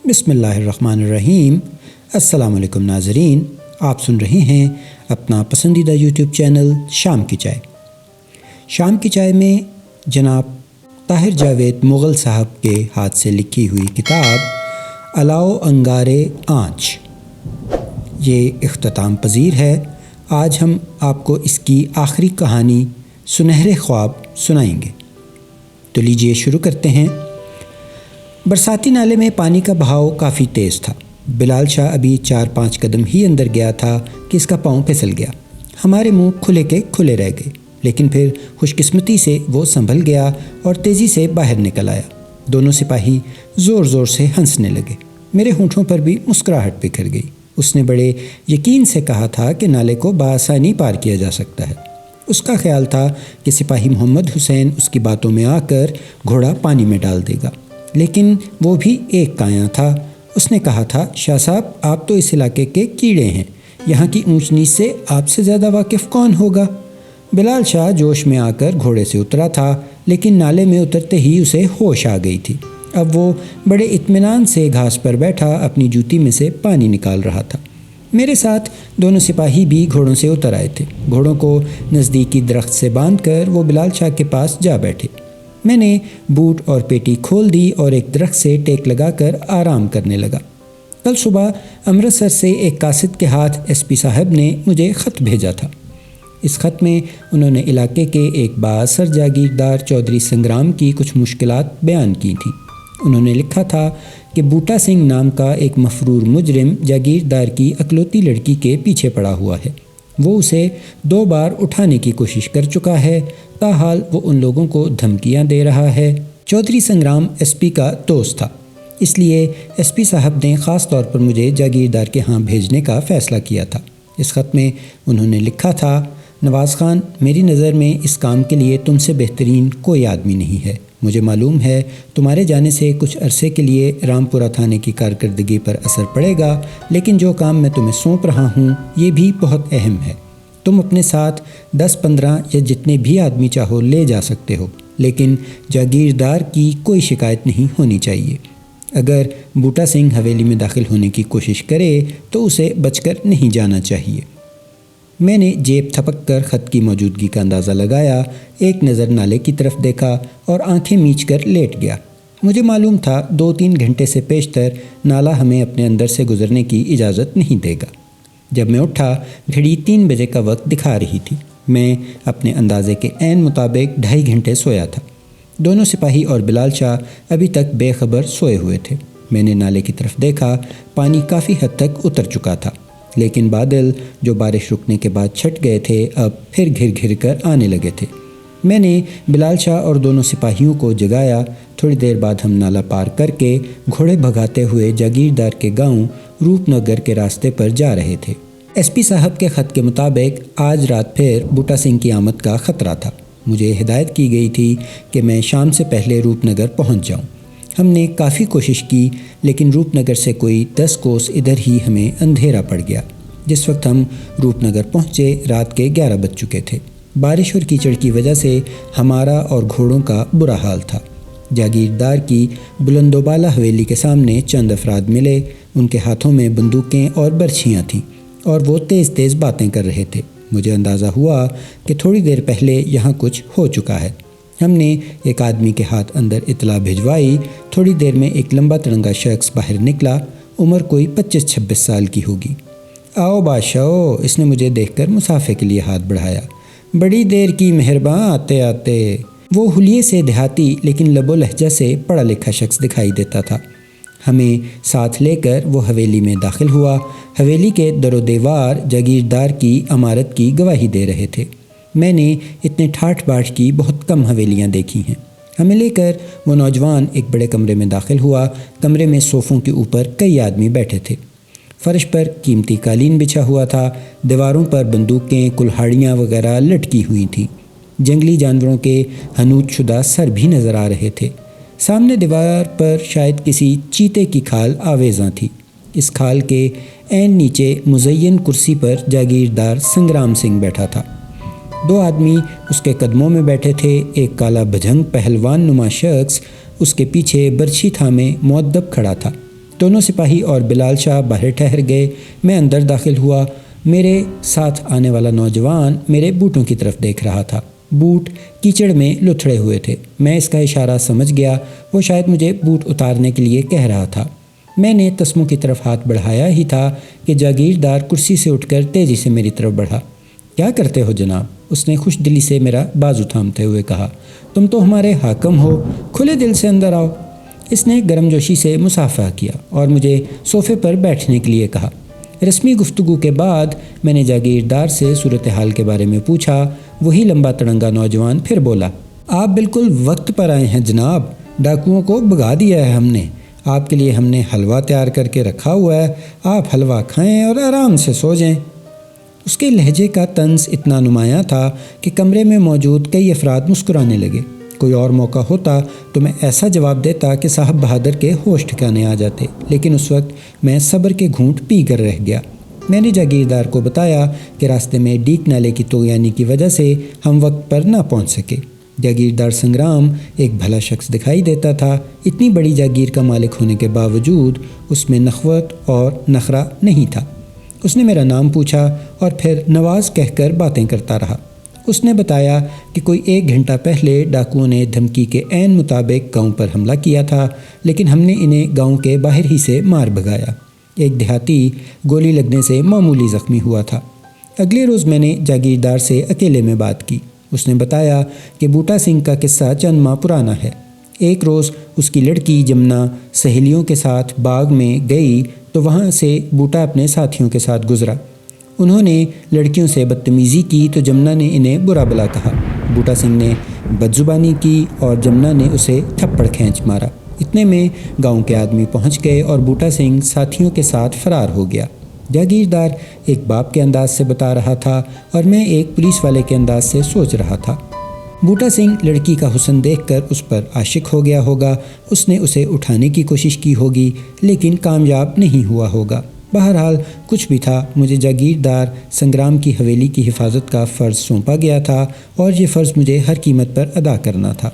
بسم اللہ الرحمن الرحیم۔ السلام علیکم ناظرین، آپ سن رہے ہیں اپنا پسندیدہ یوٹیوب چینل شام کی چائے۔ شام کی چائے میں جناب طاہر جاوید مغل صاحب کے ہاتھ سے لکھی ہوئی کتاب الاؤ انگارے آنچ یہ اختتام پذیر ہے۔ آج ہم آپ کو اس کی آخری کہانی سنہرے خواب سنائیں گے، تو لیجئے شروع کرتے ہیں۔ برساتی نالے میں پانی کا بہاؤ کافی تیز تھا۔ بلال شاہ ابھی 4-5 قدم ہی اندر گیا تھا کہ اس کا پاؤں پھسل گیا۔ ہمارے منہ کھلے کے کھلے رہ گئے، لیکن پھر خوش قسمتی سے وہ سنبھل گیا اور تیزی سے باہر نکل آیا۔ دونوں سپاہی زور زور سے ہنسنے لگے۔ میرے ہونٹوں پر بھی مسکراہٹ بکھر گئی۔ اس نے بڑے یقین سے کہا تھا کہ نالے کو بآسانی پار کیا جا سکتا ہے۔ اس کا خیال تھا کہ سپاہی محمد حسین اس کی باتوں میں آ کر گھوڑا پانی میں ڈال دے گا، لیکن وہ بھی ایک کایاں تھا۔ اس نے کہا تھا، شاہ صاحب آپ تو اس علاقے کے کیڑے ہیں، یہاں کی اونچ نیچ سے آپ سے زیادہ واقف کون ہوگا؟ بلال شاہ جوش میں آ کر گھوڑے سے اترا تھا، لیکن نالے میں اترتے ہی اسے ہوش آ گئی تھی۔ اب وہ بڑے اطمینان سے گھاس پر بیٹھا اپنی جوتی میں سے پانی نکال رہا تھا۔ میرے ساتھ دونوں سپاہی بھی گھوڑوں سے اتر آئے تھے۔ گھوڑوں کو نزدیکی درخت سے باندھ کر وہ بلال شاہ کے پاس جا بیٹھے۔ میں نے بوٹ اور پیٹی کھول دی اور ایک درخت سے ٹیک لگا کر آرام کرنے لگا۔ کل صبح امرتسر سے ایک قاصد کے ہاتھ ایس پی صاحب نے مجھے خط بھیجا تھا۔ اس خط میں انہوں نے علاقے کے ایک بااثر جاگیردار چودھری سنگرام کی کچھ مشکلات بیان کی تھیں۔ انہوں نے لکھا تھا کہ بوٹا سنگھ نام کا ایک مفرور مجرم جاگیردار کی اکلوتی لڑکی کے پیچھے پڑا ہوا ہے۔ وہ اسے 2 بار اٹھانے کی کوشش کر چکا ہے، تاحال وہ ان لوگوں کو دھمکیاں دے رہا ہے۔ چودھری سنگرام ایس پی کا دوست تھا، اس لیے ایس پی صاحب نے خاص طور پر مجھے جاگیردار کے ہاں بھیجنے کا فیصلہ کیا تھا۔ اس خط میں انہوں نے لکھا تھا، نواز خان، میری نظر میں اس کام کے لیے تم سے بہترین کوئی آدمی نہیں ہے۔ مجھے معلوم ہے تمہارے جانے سے کچھ عرصے کے لیے رامپورہ تھانے کی کارکردگی پر اثر پڑے گا، لیکن جو کام میں تمہیں سونپ رہا ہوں یہ بھی بہت اہم ہے۔ تم اپنے ساتھ 10-15 یا جتنے بھی آدمی چاہو لے جا سکتے ہو، لیکن جاگیردار کی کوئی شکایت نہیں ہونی چاہیے۔ اگر بوٹا سنگھ حویلی میں داخل ہونے کی کوشش کرے تو اسے بچ کر نہیں جانا چاہیے۔ میں نے جیب تھپک کر خط کی موجودگی کا اندازہ لگایا، ایک نظر نالے کی طرف دیکھا اور آنکھیں میچ کر لیٹ گیا۔ مجھے معلوم تھا 2-3 گھنٹے سے پیشتر نالہ ہمیں اپنے اندر سے گزرنے کی اجازت نہیں دے گا۔ جب میں اٹھا گھڑی 3 بجے کا وقت دکھا رہی تھی۔ میں اپنے اندازے کے عین مطابق 2.5 گھنٹے سویا تھا۔ دونوں سپاہی اور بلال شاہ ابھی تک بے خبر سوئے ہوئے تھے۔ میں نے نالے کی طرف دیکھا، پانی کافی حد تک اتر چکا تھا، لیکن بادل جو بارش رکنے کے بعد چھٹ گئے تھے اب پھر گھر گھر کر آنے لگے تھے۔ میں نے بلال شاہ اور دونوں سپاہیوں کو جگایا۔ تھوڑی دیر بعد ہم نالہ پار کر کے گھوڑے بھگاتے ہوئے جاگیردار کے گاؤں روپ نگر کے راستے پر جا رہے تھے۔ ایس پی صاحب کے خط کے مطابق آج رات پھر بوٹا سنگھ کی آمد کا خطرہ تھا۔ مجھے ہدایت کی گئی تھی کہ میں شام سے پہلے روپ نگر پہنچ جاؤں۔ ہم نے کافی کوشش کی، لیکن روپ نگر سے کوئی 10 کوس ادھر ہی ہمیں اندھیرا پڑ گیا۔ جس وقت ہم روپ نگر پہنچے رات کے 11 بج چکے تھے۔ بارش اور کیچڑ کی وجہ سے ہمارا اور گھوڑوں کا برا حال تھا۔ جاگیردار کی بلند و بالا حویلی کے سامنے چند افراد ملے۔ ان کے ہاتھوں میں بندوقیں اور برچھیاں تھیں اور وہ تیز تیز باتیں کر رہے تھے۔ مجھے اندازہ ہوا کہ تھوڑی دیر پہلے یہاں کچھ ہو چکا ہے۔ ہم نے ایک آدمی کے ہاتھ اندر اطلاع بھجوائی۔ تھوڑی دیر میں ایک لمبا تڑنگا شخص باہر نکلا، عمر کوئی 25-26 سال کی ہوگی۔ آؤ بادشاہو، اس نے مجھے دیکھ کر مصافحے کے لیے ہاتھ بڑھایا۔ بڑی دیر کی مہرباں آتے آتے۔ وہ حلیے سے دیہاتی لیکن لب و لہجہ سے پڑھا لکھا شخص دکھائی دیتا تھا۔ ہمیں ساتھ لے کر وہ حویلی میں داخل ہوا۔ حویلی کے در و دیوار جاگیردار کی عمارت کی گواہی دے رہے تھے۔ میں نے اتنے ٹھاٹھ باٹھ کی بہت کم حویلیاں دیکھی ہیں۔ ہمیں لے کر وہ نوجوان ایک بڑے کمرے میں داخل ہوا۔ کمرے میں صوفوں کے اوپر کئی آدمی بیٹھے تھے۔ فرش پر قیمتی قالین بچھا ہوا تھا۔ دیواروں پر بندوقیں، کلہاڑیاں وغیرہ لٹکی ہوئی تھیں۔ جنگلی جانوروں کے حنوط شدہ سر بھی نظر آ رہے تھے۔ سامنے دیوار پر شاید کسی چیتے کی کھال آویزاں تھی۔ اس کھال کے عین نیچے مزین کرسی پر جاگیردار سنگرام سنگھ بیٹھا تھا۔ 2 آدمی اس کے قدموں میں بیٹھے تھے۔ ایک کالا بھجنگ پہلوان نما شخص اس کے پیچھے برچھی تھامے مؤدب کھڑا تھا۔ دونوں سپاہی اور بلال شاہ باہر ٹھہر گئے۔ میں اندر داخل ہوا۔ میرے ساتھ آنے والا نوجوان میرے بوٹوں کی طرف دیکھ رہا تھا۔ بوٹ کیچڑ میں لتھڑے ہوئے تھے۔ میں اس کا اشارہ سمجھ گیا، وہ شاید مجھے بوٹ اتارنے کے لیے کہہ رہا تھا۔ میں نے تسموں کی طرف ہاتھ بڑھایا ہی تھا کہ جاگیردار کرسی سے اٹھ کر تیزی سے میری طرف بڑھا۔ کیا کرتے ہو جناب؟ اس نے خوش دلی سے میرا بازو تھامتے ہوئے کہا۔ تم تو ہمارے حاکم ہو، کھلے دل سے اندر آؤ۔ اس نے گرم جوشی سے مصافحہ کیا اور مجھے صوفے پر بیٹھنے کے لیے کہا۔ رسمی گفتگو کے بعد میں نے جاگیردار سے صورتحال کے بارے میں پوچھا۔ وہی لمبا تڑنگا نوجوان پھر بولا، آپ بالکل وقت پر آئے ہیں جناب، ڈاکوؤں کو بھگا دیا ہے ہم نے۔ آپ کے لیے ہم نے حلوہ تیار کر کے رکھا ہوا ہے، آپ حلوہ کھائیں اور آرام سے سو جائیں۔ اس کے لہجے کا طنز اتنا نمایاں تھا کہ کمرے میں موجود کئی افراد مسکرانے لگے۔ کوئی اور موقع ہوتا تو میں ایسا جواب دیتا کہ صاحب بہادر کے ہوش ٹھکانے آ جاتے، لیکن اس وقت میں صبر کے گھونٹ پی کر رہ گیا۔ میں نے جاگیردار کو بتایا کہ راستے میں ڈیک نالے کی طغیانی کی وجہ سے ہم وقت پر نہ پہنچ سکے۔ جاگیردار سنگرام ایک بھلا شخص دکھائی دیتا تھا۔ اتنی بڑی جاگیر کا مالک ہونے کے باوجود اس میں نخوت اور نخرہ نہیں تھا۔ اس نے میرا نام پوچھا اور پھر نواز کہہ کر باتیں کرتا رہا۔ اس نے بتایا کہ کوئی 1 گھنٹہ پہلے ڈاکوؤں نے دھمکی کے عین مطابق گاؤں پر حملہ کیا تھا، لیکن ہم نے انہیں گاؤں کے باہر ہی سے مار بھگایا۔ ایک دیہاتی گولی لگنے سے معمولی زخمی ہوا تھا۔ اگلے روز میں نے جاگیردار سے اکیلے میں بات کی۔ اس نے بتایا کہ بوٹا سنگھ کا قصہ چند ماہ پرانا ہے۔ ایک روز اس کی لڑکی جمنا سہیلیوں کے ساتھ باغ میں گئی تو وہاں سے بوٹا اپنے ساتھیوں کے ساتھ گزرا۔ انہوں نے لڑکیوں سے بدتمیزی کی تو جمنا نے انہیں برا بھلا کہا۔ بوٹا سنگھ نے بدزبانی کی اور جمنا نے اسے تھپڑ کھینچ مارا۔ اتنے میں گاؤں کے آدمی پہنچ گئے اور بوٹا سنگھ ساتھیوں کے ساتھ فرار ہو گیا۔ جاگیردار ایک باپ کے انداز سے بتا رہا تھا اور میں ایک پولیس والے کے انداز سے سوچ رہا تھا۔ بوٹا سنگھ لڑکی کا حسن دیکھ کر اس پر عاشق ہو گیا ہوگا۔ اس نے اسے اٹھانے کی کوشش کی ہوگی لیکن کامیاب نہیں ہوا ہوگا۔ بہرحال کچھ بھی تھا، مجھے جاگیردار سنگرام کی حویلی کی حفاظت کا فرض سونپا گیا تھا اور یہ فرض مجھے ہر قیمت پر ادا کرنا تھا۔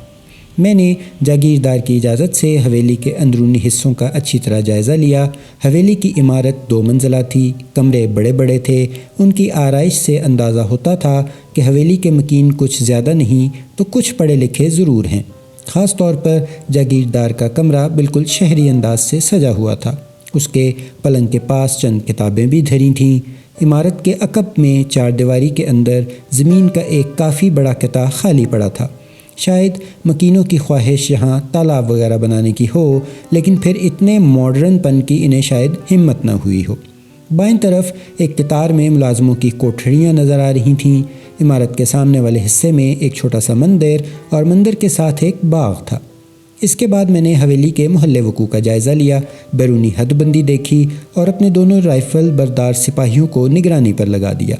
میں نے جاگیردار کی اجازت سے حویلی کے اندرونی حصوں کا اچھی طرح جائزہ لیا۔ حویلی کی عمارت 2 منزلہ تھی، کمرے بڑے بڑے تھے۔ ان کی آرائش سے اندازہ ہوتا تھا کہ حویلی کے مکین کچھ زیادہ نہیں تو کچھ پڑھے لکھے ضرور ہیں۔ خاص طور پر جاگیردار کا کمرہ بالکل شہری انداز سے سجا ہوا تھا۔ اس کے پلنگ کے پاس چند کتابیں بھی دھری تھیں۔ عمارت کے عقب میں 4 دیواری کے اندر زمین کا ایک کافی بڑا قطعہ خالی پڑا تھا۔ شاید مکینوں کی خواہش یہاں تالاب وغیرہ بنانے کی ہو، لیکن پھر اتنے ماڈرن پن کی انہیں شاید ہمت نہ ہوئی ہو۔ بائیں طرف ایک قطار میں ملازموں کی کوٹھریاں نظر آ رہی تھیں۔ عمارت کے سامنے والے حصے میں ایک چھوٹا سا مندر اور مندر کے ساتھ ایک باغ تھا۔ اس کے بعد میں نے حویلی کے محلِ وقوع کا جائزہ لیا، بیرونی حد بندی دیکھی اور اپنے دونوں رائفل بردار سپاہیوں کو نگرانی پر لگا دیا۔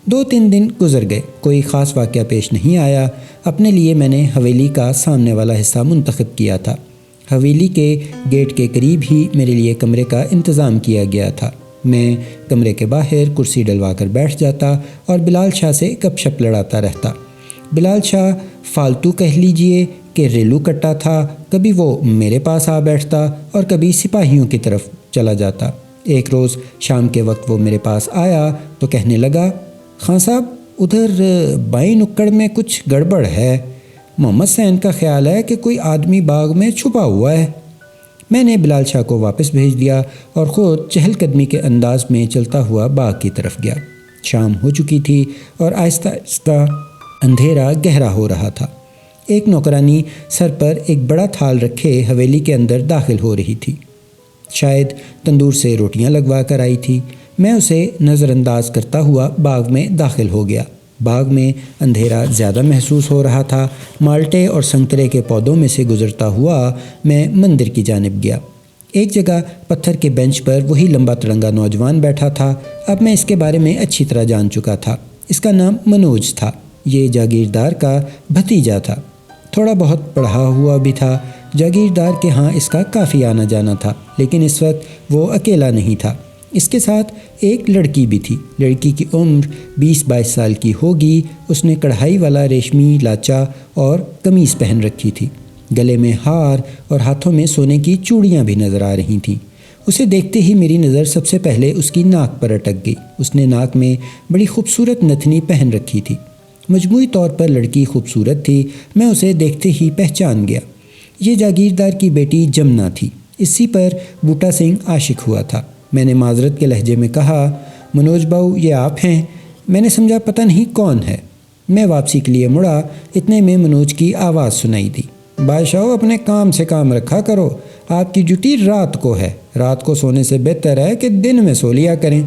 2-3 دن گزر گئے، کوئی خاص واقعہ پیش نہیں آیا۔ اپنے لیے میں نے حویلی کا سامنے والا حصہ منتخب کیا تھا۔ حویلی کے گیٹ کے قریب ہی میرے لیے کمرے کا انتظام کیا گیا تھا۔ میں کمرے کے باہر کرسی ڈلوا کر بیٹھ جاتا اور بلال شاہ سے گپ شپ لڑاتا رہتا۔ بلال شاہ فالتو کہہ لیجئے کہ ریلو کٹا تھا، کبھی وہ میرے پاس آ بیٹھتا اور کبھی سپاہیوں کی طرف چلا جاتا۔ ایک روز شام کے وقت وہ میرے پاس آیا تو کہنے لگا، خان صاحب ادھر بائیں نکڑ میں کچھ گڑبڑ ہے، محمد حسین کا خیال ہے کہ کوئی آدمی باغ میں چھپا ہوا ہے۔ میں نے بلال شاہ کو واپس بھیج دیا اور خود چہل قدمی کے انداز میں چلتا ہوا باغ کی طرف گیا۔ شام ہو چکی تھی اور آہستہ آہستہ اندھیرا گہرا ہو رہا تھا۔ ایک نوکرانی سر پر ایک بڑا تھال رکھے حویلی کے اندر داخل ہو رہی تھی۔ شاید تندور سے روٹیاں لگوا کر آئی تھی۔ میں اسے نظر انداز کرتا ہوا باغ میں داخل ہو گیا۔ باغ میں اندھیرا زیادہ محسوس ہو رہا تھا۔ مالٹے اور سنترے کے پودوں میں سے گزرتا ہوا میں مندر کی جانب گیا۔ ایک جگہ پتھر کے بینچ پر وہی لمبا تڑنگا نوجوان بیٹھا تھا۔ اب میں اس کے بارے میں اچھی طرح جان چکا تھا۔ اس کا نام منوج تھا۔ یہ جاگیردار کا بھتیجا تھا۔ تھوڑا بہت پڑھا ہوا بھی تھا۔ جاگیردار کے ہاں اس کا کافی آنا جانا تھا، لیکن اس وقت وہ اکیلا نہیں تھا۔ اس کے ساتھ ایک لڑکی بھی تھی۔ لڑکی کی عمر 20-22 سال کی ہوگی۔ اس نے کڑھائی والا ریشمی لاچا اور قمیص پہن رکھی تھی۔ گلے میں ہار اور ہاتھوں میں سونے کی چوڑیاں بھی نظر آ رہی تھیں۔ اسے دیکھتے ہی میری نظر سب سے پہلے اس کی ناک پر اٹک گئی۔ اس نے ناک میں بڑی خوبصورت نتھنی پہن رکھی تھی۔ مجموعی طور پر لڑکی خوبصورت تھی۔ میں اسے دیکھتے ہی پہچان گیا۔ یہ جاگیردار کی بیٹی جمنا تھی۔ اسی پر بوٹا سنگھ عاشق ہوا تھا۔ میں نے معذرت کے لہجے میں کہا، منوج باؤ یہ آپ ہیں؟ میں نے سمجھا پتہ نہیں کون ہے۔ میں واپسی کے لیے مڑا، اتنے میں منوج کی آواز سنائی دی، بادشاہ اپنے کام سے کام رکھا کرو، آپ کی ڈیوٹی رات کو ہے، رات کو سونے سے بہتر ہے کہ دن میں سو لیا کریں۔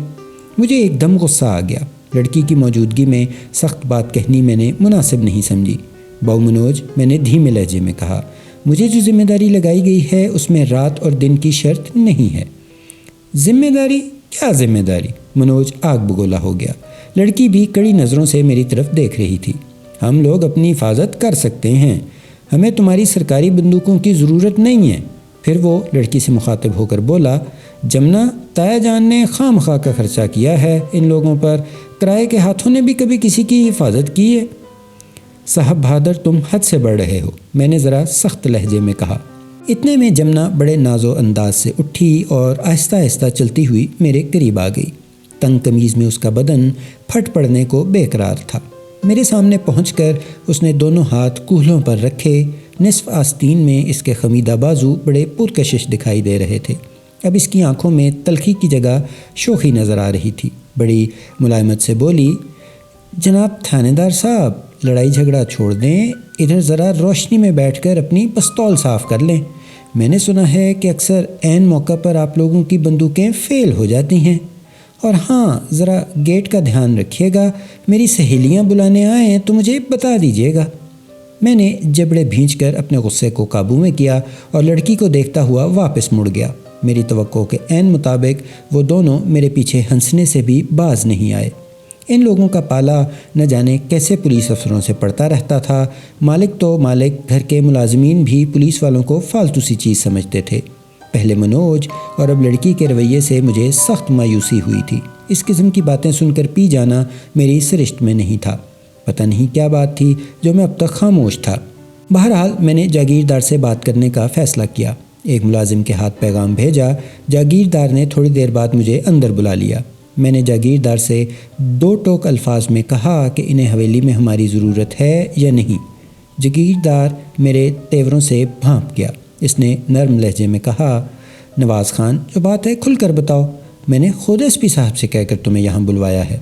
مجھے ایک دم غصہ آ گیا۔ لڑکی کی موجودگی میں سخت بات کہنی میں نے مناسب نہیں سمجھی۔ باؤ منوج، میں نے دھیمے لہجے میں کہا، مجھے جو ذمہ داری لگائی گئی ہے اس میں رات اور دن کی شرط نہیں ہے۔ ذمہ داری؟ کیا ذمہ داری؟ منوج آگ بگولا ہو گیا۔ لڑکی بھی کڑی نظروں سے میری طرف دیکھ رہی تھی۔ ہم لوگ اپنی حفاظت کر سکتے ہیں، ہمیں تمہاری سرکاری بندوقوں کی ضرورت نہیں ہے۔ پھر وہ لڑکی سے مخاطب ہو کر بولا، جمنا، تایا جان نے خام خواہ کا خرچہ کیا ہے ان لوگوں پر، کرائے کے ہاتھوں نے بھی کبھی کسی کی حفاظت کی ہے؟ صاحب بہادر، تم حد سے بڑھ رہے ہو، میں نے ذرا سخت لہجے میں کہا۔ اتنے میں جمنا بڑے ناز و انداز سے اٹھی اور آہستہ آہستہ چلتی ہوئی میرے قریب آ گئی۔ تنگ قمیض میں اس کا بدن پھٹ پڑنے کو بے قرار تھا۔ میرے سامنے پہنچ کر اس نے دونوں ہاتھ کولہوں پر رکھے۔ نصف آستین میں اس کے خمیدہ بازو بڑے پرکشش دکھائی دے رہے تھے۔ اب اس کی آنکھوں میں تلخی کی جگہ شوخی نظر آ رہی تھی۔ بڑی ملائمت سے بولی، جناب تھانے دار صاحب، لڑائی جھگڑا چھوڑ دیں، ادھر ذرا روشنی میں بیٹھ کر اپنی پستول صاف کر لیں۔ میں نے سنا ہے کہ اکثر عین موقع پر آپ لوگوں کی بندوقیں فیل ہو جاتی ہیں۔ اور ہاں، ذرا گیٹ کا دھیان رکھیے گا، میری سہیلیاں بلانے آئیں تو مجھے بتا دیجیے گا۔ میں نے جبڑے بھینچ کر اپنے غصے کو قابو میں کیا اور لڑکی کو دیکھتا ہوا واپس مڑ گیا۔ میری توقع کے عین مطابق وہ دونوں میرے پیچھے ہنسنے سے بھی باز نہیں آئے۔ ان لوگوں کا پالا نہ جانے کیسے پولیس افسروں سے پڑتا رہتا تھا۔ مالک تو مالک، گھر کے ملازمین بھی پولیس والوں کو فالتو سی چیز سمجھتے تھے۔ پہلے منوج اور اب لڑکی کے رویے سے مجھے سخت مایوسی ہوئی تھی۔ اس قسم کی باتیں سن کر پی جانا میری سرشت میں نہیں تھا۔ پتہ نہیں کیا بات تھی جو میں اب تک خاموش تھا۔ بہرحال میں نے جاگیردار سے بات کرنے کا فیصلہ کیا۔ ایک ملازم کے ہاتھ پیغام بھیجا۔ جاگیردار نے تھوڑی دیر بعد مجھے اندر بلا لیا۔ میں نے جاگیردار سے دو ٹوک الفاظ میں کہا کہ انہیں حویلی میں ہماری ضرورت ہے یا نہیں۔ جاگیردار میرے تیوروں سے بھانپ گیا۔ اس نے نرم لہجے میں کہا، نواز خان، جو بات ہے کھل کر بتاؤ، میں نے خود ایس پی صاحب سے کہہ کر تمہیں یہاں بلوایا ہے۔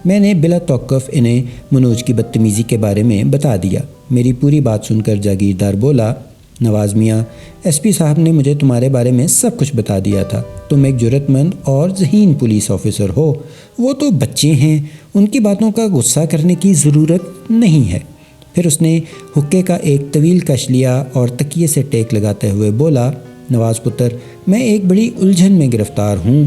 میں نے بلا توقف انہیں منوج کی بدتمیزی کے بارے میں بتا دیا۔ میری پوری بات سن کر جاگیردار بولا، نواز میاں، ایس پی صاحب نے مجھے تمہارے بارے میں سب کچھ بتا دیا تھا۔ تم ایک جرأت مند اور ذہین پولیس آفیسر ہو۔ وہ تو بچے ہیں، ان کی باتوں کا غصہ کرنے کی ضرورت نہیں ہے۔ پھر اس نے حقے کا ایک طویل کش لیا اور تکیے سے ٹیک لگاتے ہوئے بولا، نواز پتر، میں ایک بڑی الجھن میں گرفتار ہوں۔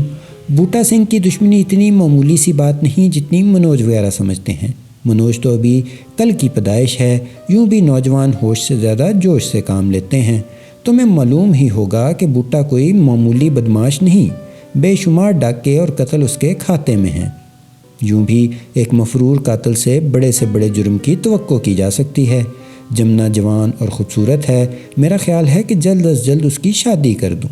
بوٹا سنگھ کی دشمنی اتنی معمولی سی بات نہیں جتنی منوج وغیرہ سمجھتے ہیں۔ منوج تو ابھی کل کی پیدائش ہے، یوں بھی نوجوان ہوش سے زیادہ جوش سے کام لیتے ہیں۔ تمہیں معلوم ہی ہوگا کہ بوٹا کوئی معمولی بدماش نہیں، بے شمار ڈاکے اور قتل اس کے کھاتے میں ہیں۔ یوں بھی ایک مفرور قاتل سے بڑے جرم کی توقع کی جا سکتی ہے۔ جمنا جوان اور خوبصورت ہے، میرا خیال ہے کہ جلد از جلد اس کی شادی کر دوں۔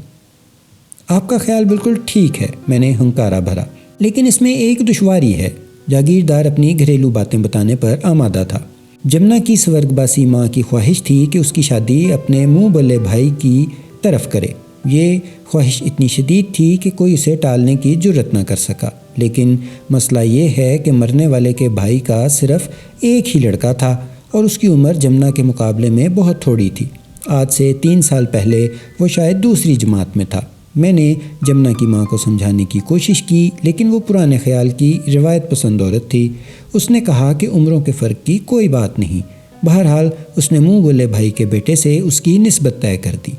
آپ کا خیال بالکل ٹھیک ہے، میں نے ہنکارا بھرا، لیکن اس میں ایک دشواری ہے۔ جاگیردار اپنی گھریلو باتیں بتانے پر آمادہ تھا۔ جمنا کی سورگواسی ماں کی خواہش تھی کہ اس کی شادی اپنے منہ بلے بھائی کی طرف کرے۔ یہ خواہش اتنی شدید تھی کہ کوئی اسے ٹالنے کی جرأت نہ کر سکا۔ لیکن مسئلہ یہ ہے کہ مرنے والے کے بھائی کا صرف ایک ہی لڑکا تھا اور اس کی عمر جمنا کے مقابلے میں بہت تھوڑی تھی۔ آج سے 3 سال پہلے وہ شاید دوسری جماعت میں تھا۔ میں نے جمنا کی ماں کو سمجھانے کی کوشش کی، لیکن وہ پرانے خیال کی روایت پسند عورت تھی۔ اس نے کہا کہ عمروں کے فرق کی کوئی بات نہیں۔ بہرحال اس نے منہ بولے بھائی کے بیٹے سے اس کی نسبت طے کر دی۔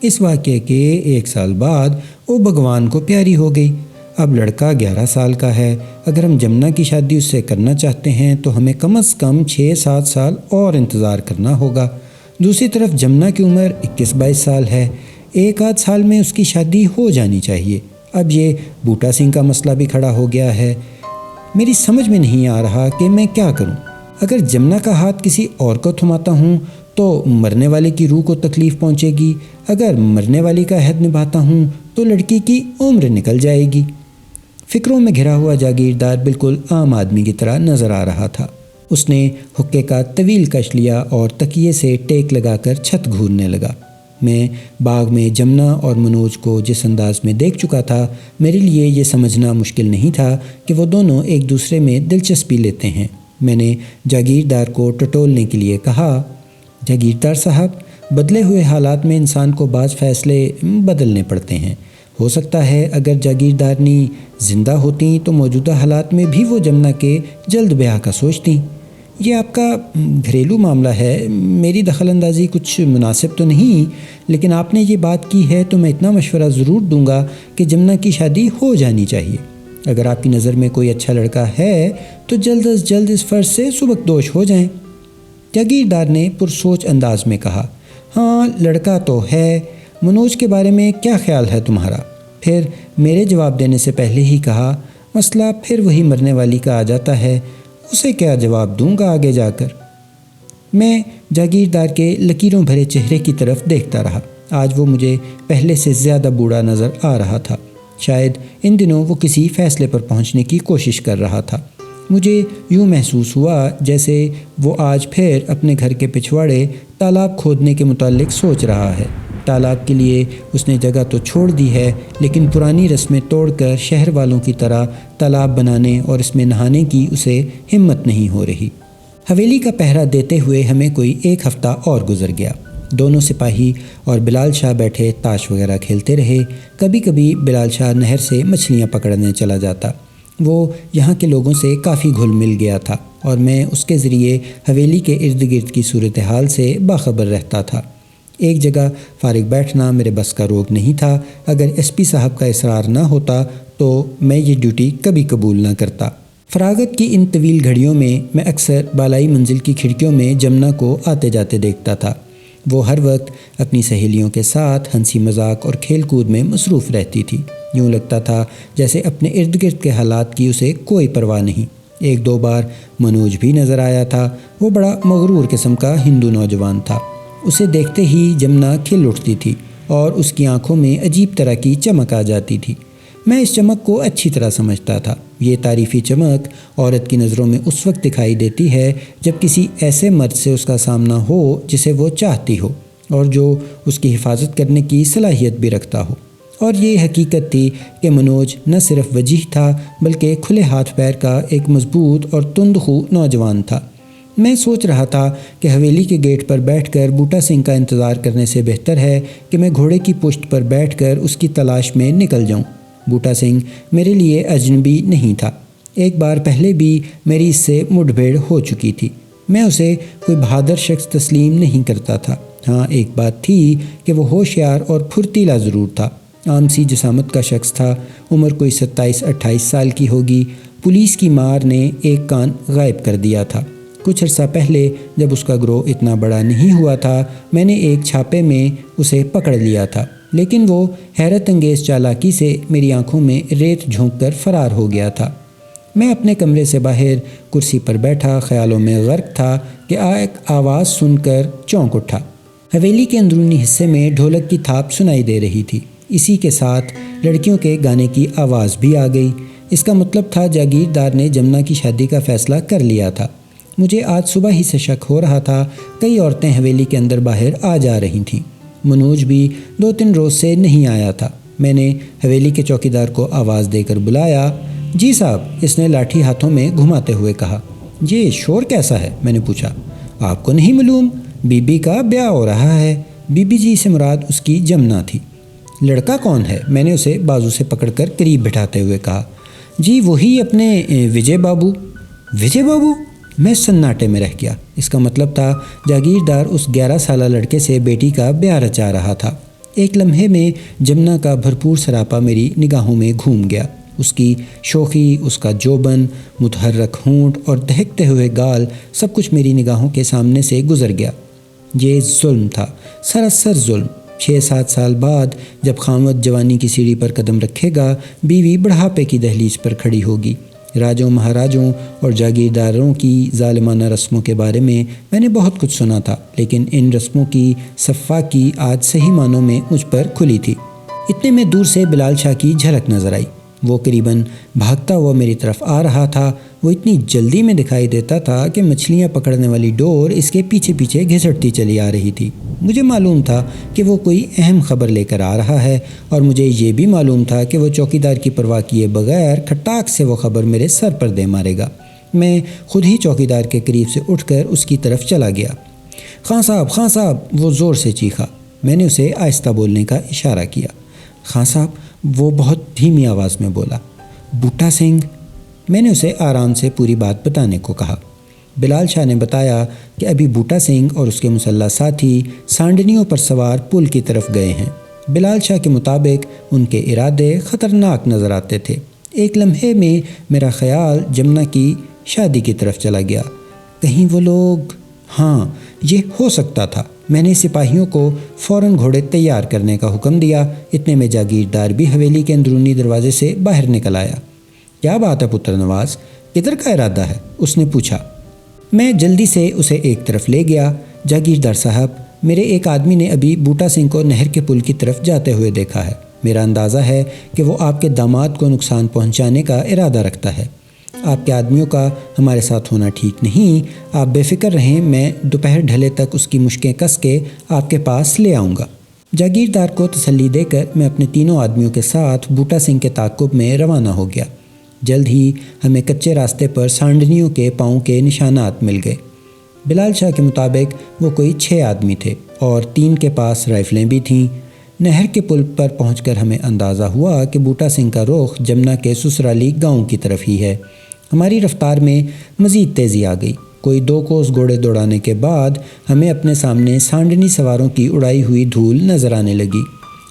اس واقعے کے 1 سال بعد وہ بھگوان کو پیاری ہو گئی۔ اب لڑکا 11 سال کا ہے۔ اگر ہم جمنا کی شادی اس سے کرنا چاہتے ہیں تو ہمیں کم از کم 6-7 سال اور انتظار کرنا ہوگا۔ دوسری طرف جمنا کی عمر 21-22 سال ہے۔ 1 آدھ سال میں اس کی شادی ہو جانی چاہیے۔ اب یہ بوٹا سنگھ کا مسئلہ بھی کھڑا ہو گیا ہے۔ میری سمجھ میں نہیں آ رہا کہ میں کیا کروں۔ اگر جمنا کا ہاتھ کسی اور کو تھماتا ہوں تو مرنے والے کی روح کو تکلیف پہنچے گی، اگر مرنے والی کا عہد نبھاتا ہوں تو لڑکی کی عمر نکل جائے گی۔ فکروں میں گھرا ہوا جاگیردار بالکل عام آدمی کی طرح نظر آ رہا تھا۔ اس نے حقے کا طویل کش لیا اور تکیے سے ٹیک لگا کر چھت گھورنے لگا۔ میں باغ میں جمنا اور منوج کو جس انداز میں دیکھ چکا تھا، میرے لیے یہ سمجھنا مشکل نہیں تھا کہ وہ دونوں ایک دوسرے میں دلچسپی لیتے ہیں۔ میں نے جاگیردار کو ٹٹولنے کے لیے کہا، جاگیردار صاحب، بدلے ہوئے حالات میں انسان کو بعض فیصلے بدلنے پڑتے ہیں۔ ہو سکتا ہے اگر جاگیردارنی زندہ ہوتیں تو موجودہ حالات میں بھی وہ جمنا کے جلد بیاہ کا سوچتیں۔ یہ آپ کا گھریلو معاملہ ہے، میری دخل اندازی کچھ مناسب تو نہیں، لیکن آپ نے یہ بات کی ہے تو میں اتنا مشورہ ضرور دوں گا کہ جمنا کی شادی ہو جانی چاہیے۔ اگر آپ کی نظر میں کوئی اچھا لڑکا ہے تو جلد از جلد اس فرض سے سبکدوش ہو جائیں۔ جاگیردار نے پرسوچ انداز میں کہا، ہاں لڑکا تو ہے، منوج کے بارے میں کیا خیال ہے تمہارا؟ پھر میرے جواب دینے سے پہلے ہی کہا، مسئلہ پھر وہی مرنے والی کا آ جاتا ہے، اسے کیا جواب دوں گا آگے جا کر۔ میں جاگیردار کے لکیروں بھرے چہرے کی طرف دیکھتا رہا۔ آج وہ مجھے پہلے سے زیادہ بوڑھا نظر آ رہا تھا۔ شاید ان دنوں وہ کسی فیصلے پر پہنچنے کی کوشش کر رہا تھا۔ مجھے یوں محسوس ہوا جیسے وہ آج پھر اپنے گھر کے پچھواڑے تالاب کھودنے کے متعلق سوچ رہا ہے۔ تالاب کے لیے اس نے جگہ تو چھوڑ دی ہے، لیکن پرانی رسمیں توڑ کر شہر والوں کی طرح تالاب بنانے اور اس میں نہانے کی اسے ہمت نہیں ہو رہی۔ حویلی کا پہرا دیتے ہوئے ہمیں کوئی 1 ہفتہ اور گزر گیا۔ دونوں سپاہی اور بلال شاہ بیٹھے تاش وغیرہ کھیلتے رہے۔ کبھی کبھی بلال شاہ نہر سے مچھلیاں پکڑنے چلا جاتا۔ وہ یہاں کے لوگوں سے کافی گھل مل گیا تھا اور میں اس کے ذریعے حویلی کے ارد گرد کی صورتحال سے باخبر رہتا تھا۔ ایک جگہ فارغ بیٹھنا میرے بس کا روگ نہیں تھا۔ اگر ایس پی صاحب کا اصرار نہ ہوتا تو میں یہ ڈیوٹی کبھی قبول نہ کرتا۔ فراغت کی ان طویل گھڑیوں میں اکثر بالائی منزل کی کھڑکیوں میں جمنا کو آتے جاتے دیکھتا تھا۔ وہ ہر وقت اپنی سہیلیوں کے ساتھ ہنسی مذاق اور کھیل کود میں مصروف رہتی تھی۔ یوں لگتا تھا جیسے اپنے ارد گرد کے حالات کی اسے کوئی پرواہ نہیں۔ 1-2 بار منوج بھی نظر آیا تھا۔ وہ بڑا مغرور قسم کا ہندو نوجوان تھا۔ اسے دیکھتے ہی جمنا کھل اٹھتی تھی اور اس کی آنکھوں میں عجیب طرح کی چمک آ جاتی تھی۔ میں اس چمک کو اچھی طرح سمجھتا تھا۔ یہ تعریفی چمک عورت کی نظروں میں اس وقت دکھائی دیتی ہے جب کسی ایسے مرد سے اس کا سامنا ہو جسے وہ چاہتی ہو اور جو اس کی حفاظت کرنے کی صلاحیت بھی رکھتا ہو۔ اور یہ حقیقت تھی کہ منوج نہ صرف وجیح تھا بلکہ کھلے ہاتھ پیر کا ایک مضبوط اور تند خو نوجوان تھا۔ میں سوچ رہا تھا کہ حویلی کے گیٹ پر بیٹھ کر بوٹا سنگھ کا انتظار کرنے سے بہتر ہے کہ میں گھوڑے کی پشت پر بیٹھ کر اس کی تلاش میں نکل جاؤں۔ بوٹا سنگھ میرے لیے اجنبی نہیں تھا۔ ایک بار پہلے بھی میری اس سے مڈ بھیڑ ہو چکی تھی۔ میں اسے کوئی بہادر شخص تسلیم نہیں کرتا تھا۔ ہاں ایک بات تھی کہ وہ ہوشیار اور پھرتیلا ضرور تھا۔ عام سی جسامت کا شخص تھا۔ عمر کوئی 27-28 سال کی ہوگی۔ پولیس کی مار نے ایک کان غائب کر دیا تھا۔ کچھ عرصہ پہلے جب اس کا گروہ اتنا بڑا نہیں ہوا تھا، میں نے ایک چھاپے میں اسے پکڑ لیا تھا، لیکن وہ حیرت انگیز چالاکی سے میری آنکھوں میں ریت جھونک کر فرار ہو گیا تھا۔ میں اپنے کمرے سے باہر کرسی پر بیٹھا خیالوں میں غرق تھا کہ ایک آواز سن کر چونک اٹھا۔ حویلی کے اندرونی حصے میں ڈھولک کی تھاپ سنائی دے رہی تھی۔ اسی کے ساتھ لڑکیوں کے گانے کی آواز بھی آ گئی۔ اس کا مطلب تھا جاگیردار نے جمنا کی شادی کا فیصلہ کر لیا تھا۔ مجھے آج صبح ہی سے شک ہو رہا تھا۔ کئی عورتیں حویلی کے اندر باہر آ جا رہی تھیں۔ منوج بھی 2-3 روز سے نہیں آیا تھا۔ میں نے حویلی کے چوکیدار کو آواز دے کر بلایا۔ جی صاحب، اس نے لاٹھی ہاتھوں میں گھماتے ہوئے کہا۔ یہ شور کیسا ہے؟ میں نے پوچھا۔ آپ کو نہیں معلوم؟ بی بی کا بیاہ ہو رہا ہے۔ بی بی جی سے مراد اس کی جمنا تھی۔ لڑکا کون ہے؟ میں نے اسے بازو سے پکڑ کر قریب بٹھاتے ہوئے کہا۔ جی وہی اپنے وجے بابو۔ وجے بابو؟ میں سناٹے میں رہ گیا۔ اس کا مطلب تھا جاگیردار اس 11 سالہ لڑکے سے بیٹی کا بیاہ رچا رہا تھا۔ ایک لمحے میں جمنا کا بھرپور سراپا میری نگاہوں میں گھوم گیا۔ اس کی شوخی، اس کا جوبن، متحرک ہونٹ اور دہکتے ہوئے گال، سب کچھ میری نگاہوں کے سامنے سے گزر گیا۔ یہ ظلم تھا، سراسر ظلم۔ 6-7 سال بعد جب خاوند جوانی کی سیڑھی پر قدم رکھے گا، بیوی بڑھاپے کی دہلیز پر کھڑی ہوگی۔ راجوں مہاراجوں اور جاگیرداروں کی ظالمانہ رسموں کے بارے میں نے بہت کچھ سنا تھا، لیکن ان رسموں کی سفاکی آج صحیح معنوں میں مجھ پر کھلی تھی۔ اتنے میں دور سے بلال شاہ کی جھلک نظر آئی۔ وہ قریباً بھاگتا ہوا میری طرف آ رہا تھا۔ وہ اتنی جلدی میں دکھائی دیتا تھا کہ مچھلیاں پکڑنے والی ڈور اس کے پیچھے پیچھے گھسٹتی چلی آ رہی تھی۔ مجھے معلوم تھا کہ وہ کوئی اہم خبر لے کر آ رہا ہے، اور مجھے یہ بھی معلوم تھا کہ وہ چوکیدار کی پرواہ کیے بغیر کھٹاک سے وہ خبر میرے سر پر دے مارے گا۔ میں خود ہی چوکیدار کے قریب سے اٹھ کر اس کی طرف چلا گیا۔ خان صاحب، وہ زور سے چیخا۔ میں نے اسے آہستہ بولنے کا اشارہ کیا۔ خان صاحب، وہ بہت دھیمی آواز میں بولا۔ بوٹا سنگھ؟ میں نے اسے آرام سے پوری بات بتانے کو کہا۔ بلال شاہ نے بتایا کہ ابھی بوٹا سنگھ اور اس کے مسلح ساتھی سانڈنیوں پر سوار پل کی طرف گئے ہیں۔ بلال شاہ کے مطابق ان کے ارادے خطرناک نظر آتے تھے۔ ایک لمحے میں میرا خیال جمنا کی شادی کی طرف چلا گیا۔ کہیں وہ لوگ… ہاں، یہ ہو سکتا تھا۔ میں نے سپاہیوں کو فوراً گھوڑے تیار کرنے کا حکم دیا۔ اتنے میں جاگیردار بھی حویلی کے اندرونی دروازے سے باہر نکل آیا۔ کیا بات ہے پتر نواز، کدھر کا ارادہ ہے؟ اس نے پوچھا۔ میں جلدی سے اسے ایک طرف لے گیا۔ جاگیردار صاحب، میرے ایک آدمی نے ابھی بوٹا سنگھ کو نہر کے پل کی طرف جاتے ہوئے دیکھا ہے۔ میرا اندازہ ہے کہ وہ آپ کے داماد کو نقصان پہنچانے کا ارادہ رکھتا ہے۔ آپ کے آدمیوں کا ہمارے ساتھ ہونا ٹھیک نہیں۔ آپ بے فکر رہیں، میں دوپہر ڈھلے تک اس کی مشقیں کس کے آپ کے پاس لے آؤں گا۔ جاگیردار کو تسلی دے کر میں اپنے تینوں آدمیوں کے ساتھ بوٹا سنگھ کے تعاقب میں روانہ ہو گیا۔ جلد ہی ہمیں کچے راستے پر سانڈنیوں کے پاؤں کے نشانات مل گئے۔ بلال شاہ کے مطابق وہ کوئی 6 آدمی تھے اور 3 کے پاس رائفلیں بھی تھیں۔ نہر کے پل پر پہنچ کر ہمیں اندازہ ہوا کہ بوٹا سنگھ کا رخ جمنا کے سسرالی گاؤں کی طرف ہی ہے۔ ہماری رفتار میں مزید تیزی آ گئی۔ کوئی 2 کوس گھوڑے دوڑانے کے بعد ہمیں اپنے سامنے سانڈنی سواروں کی اڑائی ہوئی دھول نظر آنے لگی۔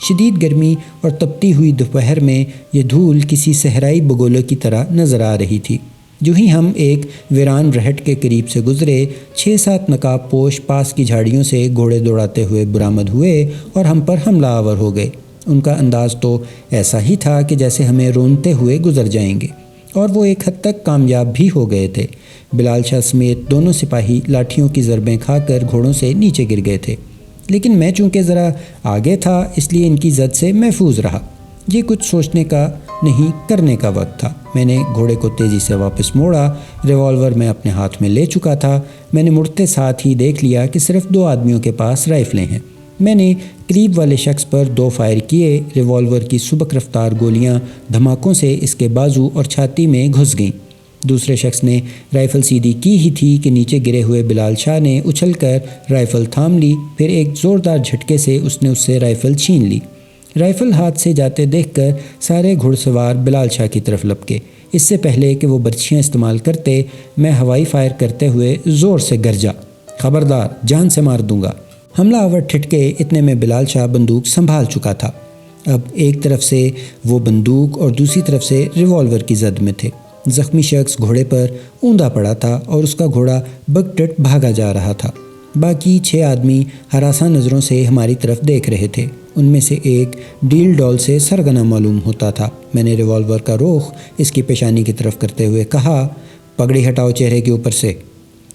شدید گرمی اور تپتی ہوئی دوپہر میں یہ دھول کسی صحرائی بگولے کی طرح نظر آ رہی تھی۔ جو ہی ہم ایک ویران رہٹ کے قریب سے گزرے، 6-7 نقاب پوش پاس کی جھاڑیوں سے گھوڑے دوڑاتے ہوئے برآمد ہوئے اور ہم پر حملہ آور ہو گئے۔ ان کا انداز تو ایسا ہی تھا کہ جیسے ہمیں رونتے ہوئے گزر جائیں گے، اور وہ ایک حد تک کامیاب بھی ہو گئے تھے۔ بلال شاہ سمیت دونوں سپاہی لاٹھیوں کی ضربیں کھا کر گھوڑوں سے نیچے گر گئے تھے، لیکن میں چونکہ ذرا آگے تھا اس لیے ان کی زد سے محفوظ رہا۔ یہ کچھ سوچنے کا نہیں، کرنے کا وقت تھا۔ میں نے گھوڑے کو تیزی سے واپس موڑا۔ ریوالور میں اپنے ہاتھ میں لے چکا تھا۔ میں نے مڑتے ساتھ ہی دیکھ لیا کہ صرف 2 آدمیوں کے پاس رائفلیں ہیں۔ میں نے قریب والے شخص پر 2 فائر کیے۔ ریوالور کی سبک رفتار گولیاں دھماکوں سے اس کے بازو اور چھاتی میں گھس گئیں۔ دوسرے شخص نے رائفل سیدھی کی ہی تھی کہ نیچے گرے ہوئے بلال شاہ نے اچھل کر رائفل تھام لی۔ پھر ایک زوردار جھٹکے سے اس نے اس سے رائفل چھین لی۔ رائفل ہاتھ سے جاتے دیکھ کر سارے گھڑ سوار بلال شاہ کی طرف لپکے۔ اس سے پہلے کہ وہ برچھیاں استعمال کرتے، میں ہوائی فائر کرتے ہوئے زور سے گرجا، خبردار، جان سے مار دوں گا۔ حملہ آور ٹھٹکے۔ اتنے میں بلال شاہ بندوق سنبھال چکا تھا۔ اب ایک طرف سے وہ بندوق اور دوسری طرف سے ریوالور کی زد میں تھے۔ زخمی شخص گھوڑے پر اوندا پڑا تھا اور اس کا گھوڑا بگٹٹ بھاگا جا رہا تھا۔ باقی 6 آدمی ہراساں نظروں سے ہماری طرف دیکھ رہے تھے۔ ان میں سے ایک ڈیل ڈول سے سرگنا معلوم ہوتا تھا۔ میں نے ریوالور کا رخ اس کی پیشانی کی طرف کرتے ہوئے کہا، پگڑی ہٹاؤ چہرے کے اوپر سے۔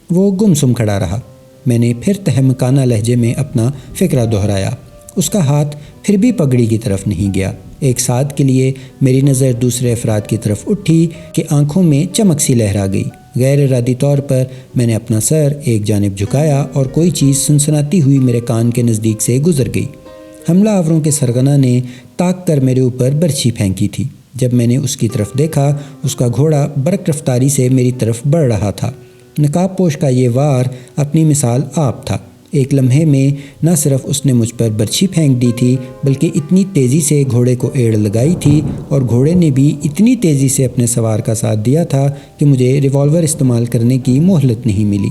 وہ گمسم کھڑا رہا۔ میں نے پھر تہمکانہ لہجے میں اپنا فکرہ دہرایا۔ اس کا ہاتھ پھر بھی پگڑی کی طرف نہیں گیا۔ ایک ساتھ کے لیے میری نظر دوسرے افراد کی طرف اٹھی کہ آنکھوں میں چمک سی لہرا گئی۔ غیر ارادی طور پر میں نے اپنا سر ایک جانب جھکایا اور کوئی چیز سنسناتی ہوئی میرے کان کے نزدیک سے گزر گئی۔ حملہ آوروں کے سرغنہ نے تاک کر میرے اوپر برچھی پھینکی تھی۔ جب میں نے اس کی طرف دیکھا، اس کا گھوڑا برق رفتاری سے میری طرف بڑھ رہا تھا۔ نقاب پوش کا یہ وار اپنی مثال آپ تھا۔ ایک لمحے میں نہ صرف اس نے مجھ پر برچھی پھینک دی تھی، بلکہ اتنی تیزی سے گھوڑے کو ایڑ لگائی تھی، اور گھوڑے نے بھی اتنی تیزی سے اپنے سوار کا ساتھ دیا تھا کہ مجھے ریوالور استعمال کرنے کی مہلت نہیں ملی۔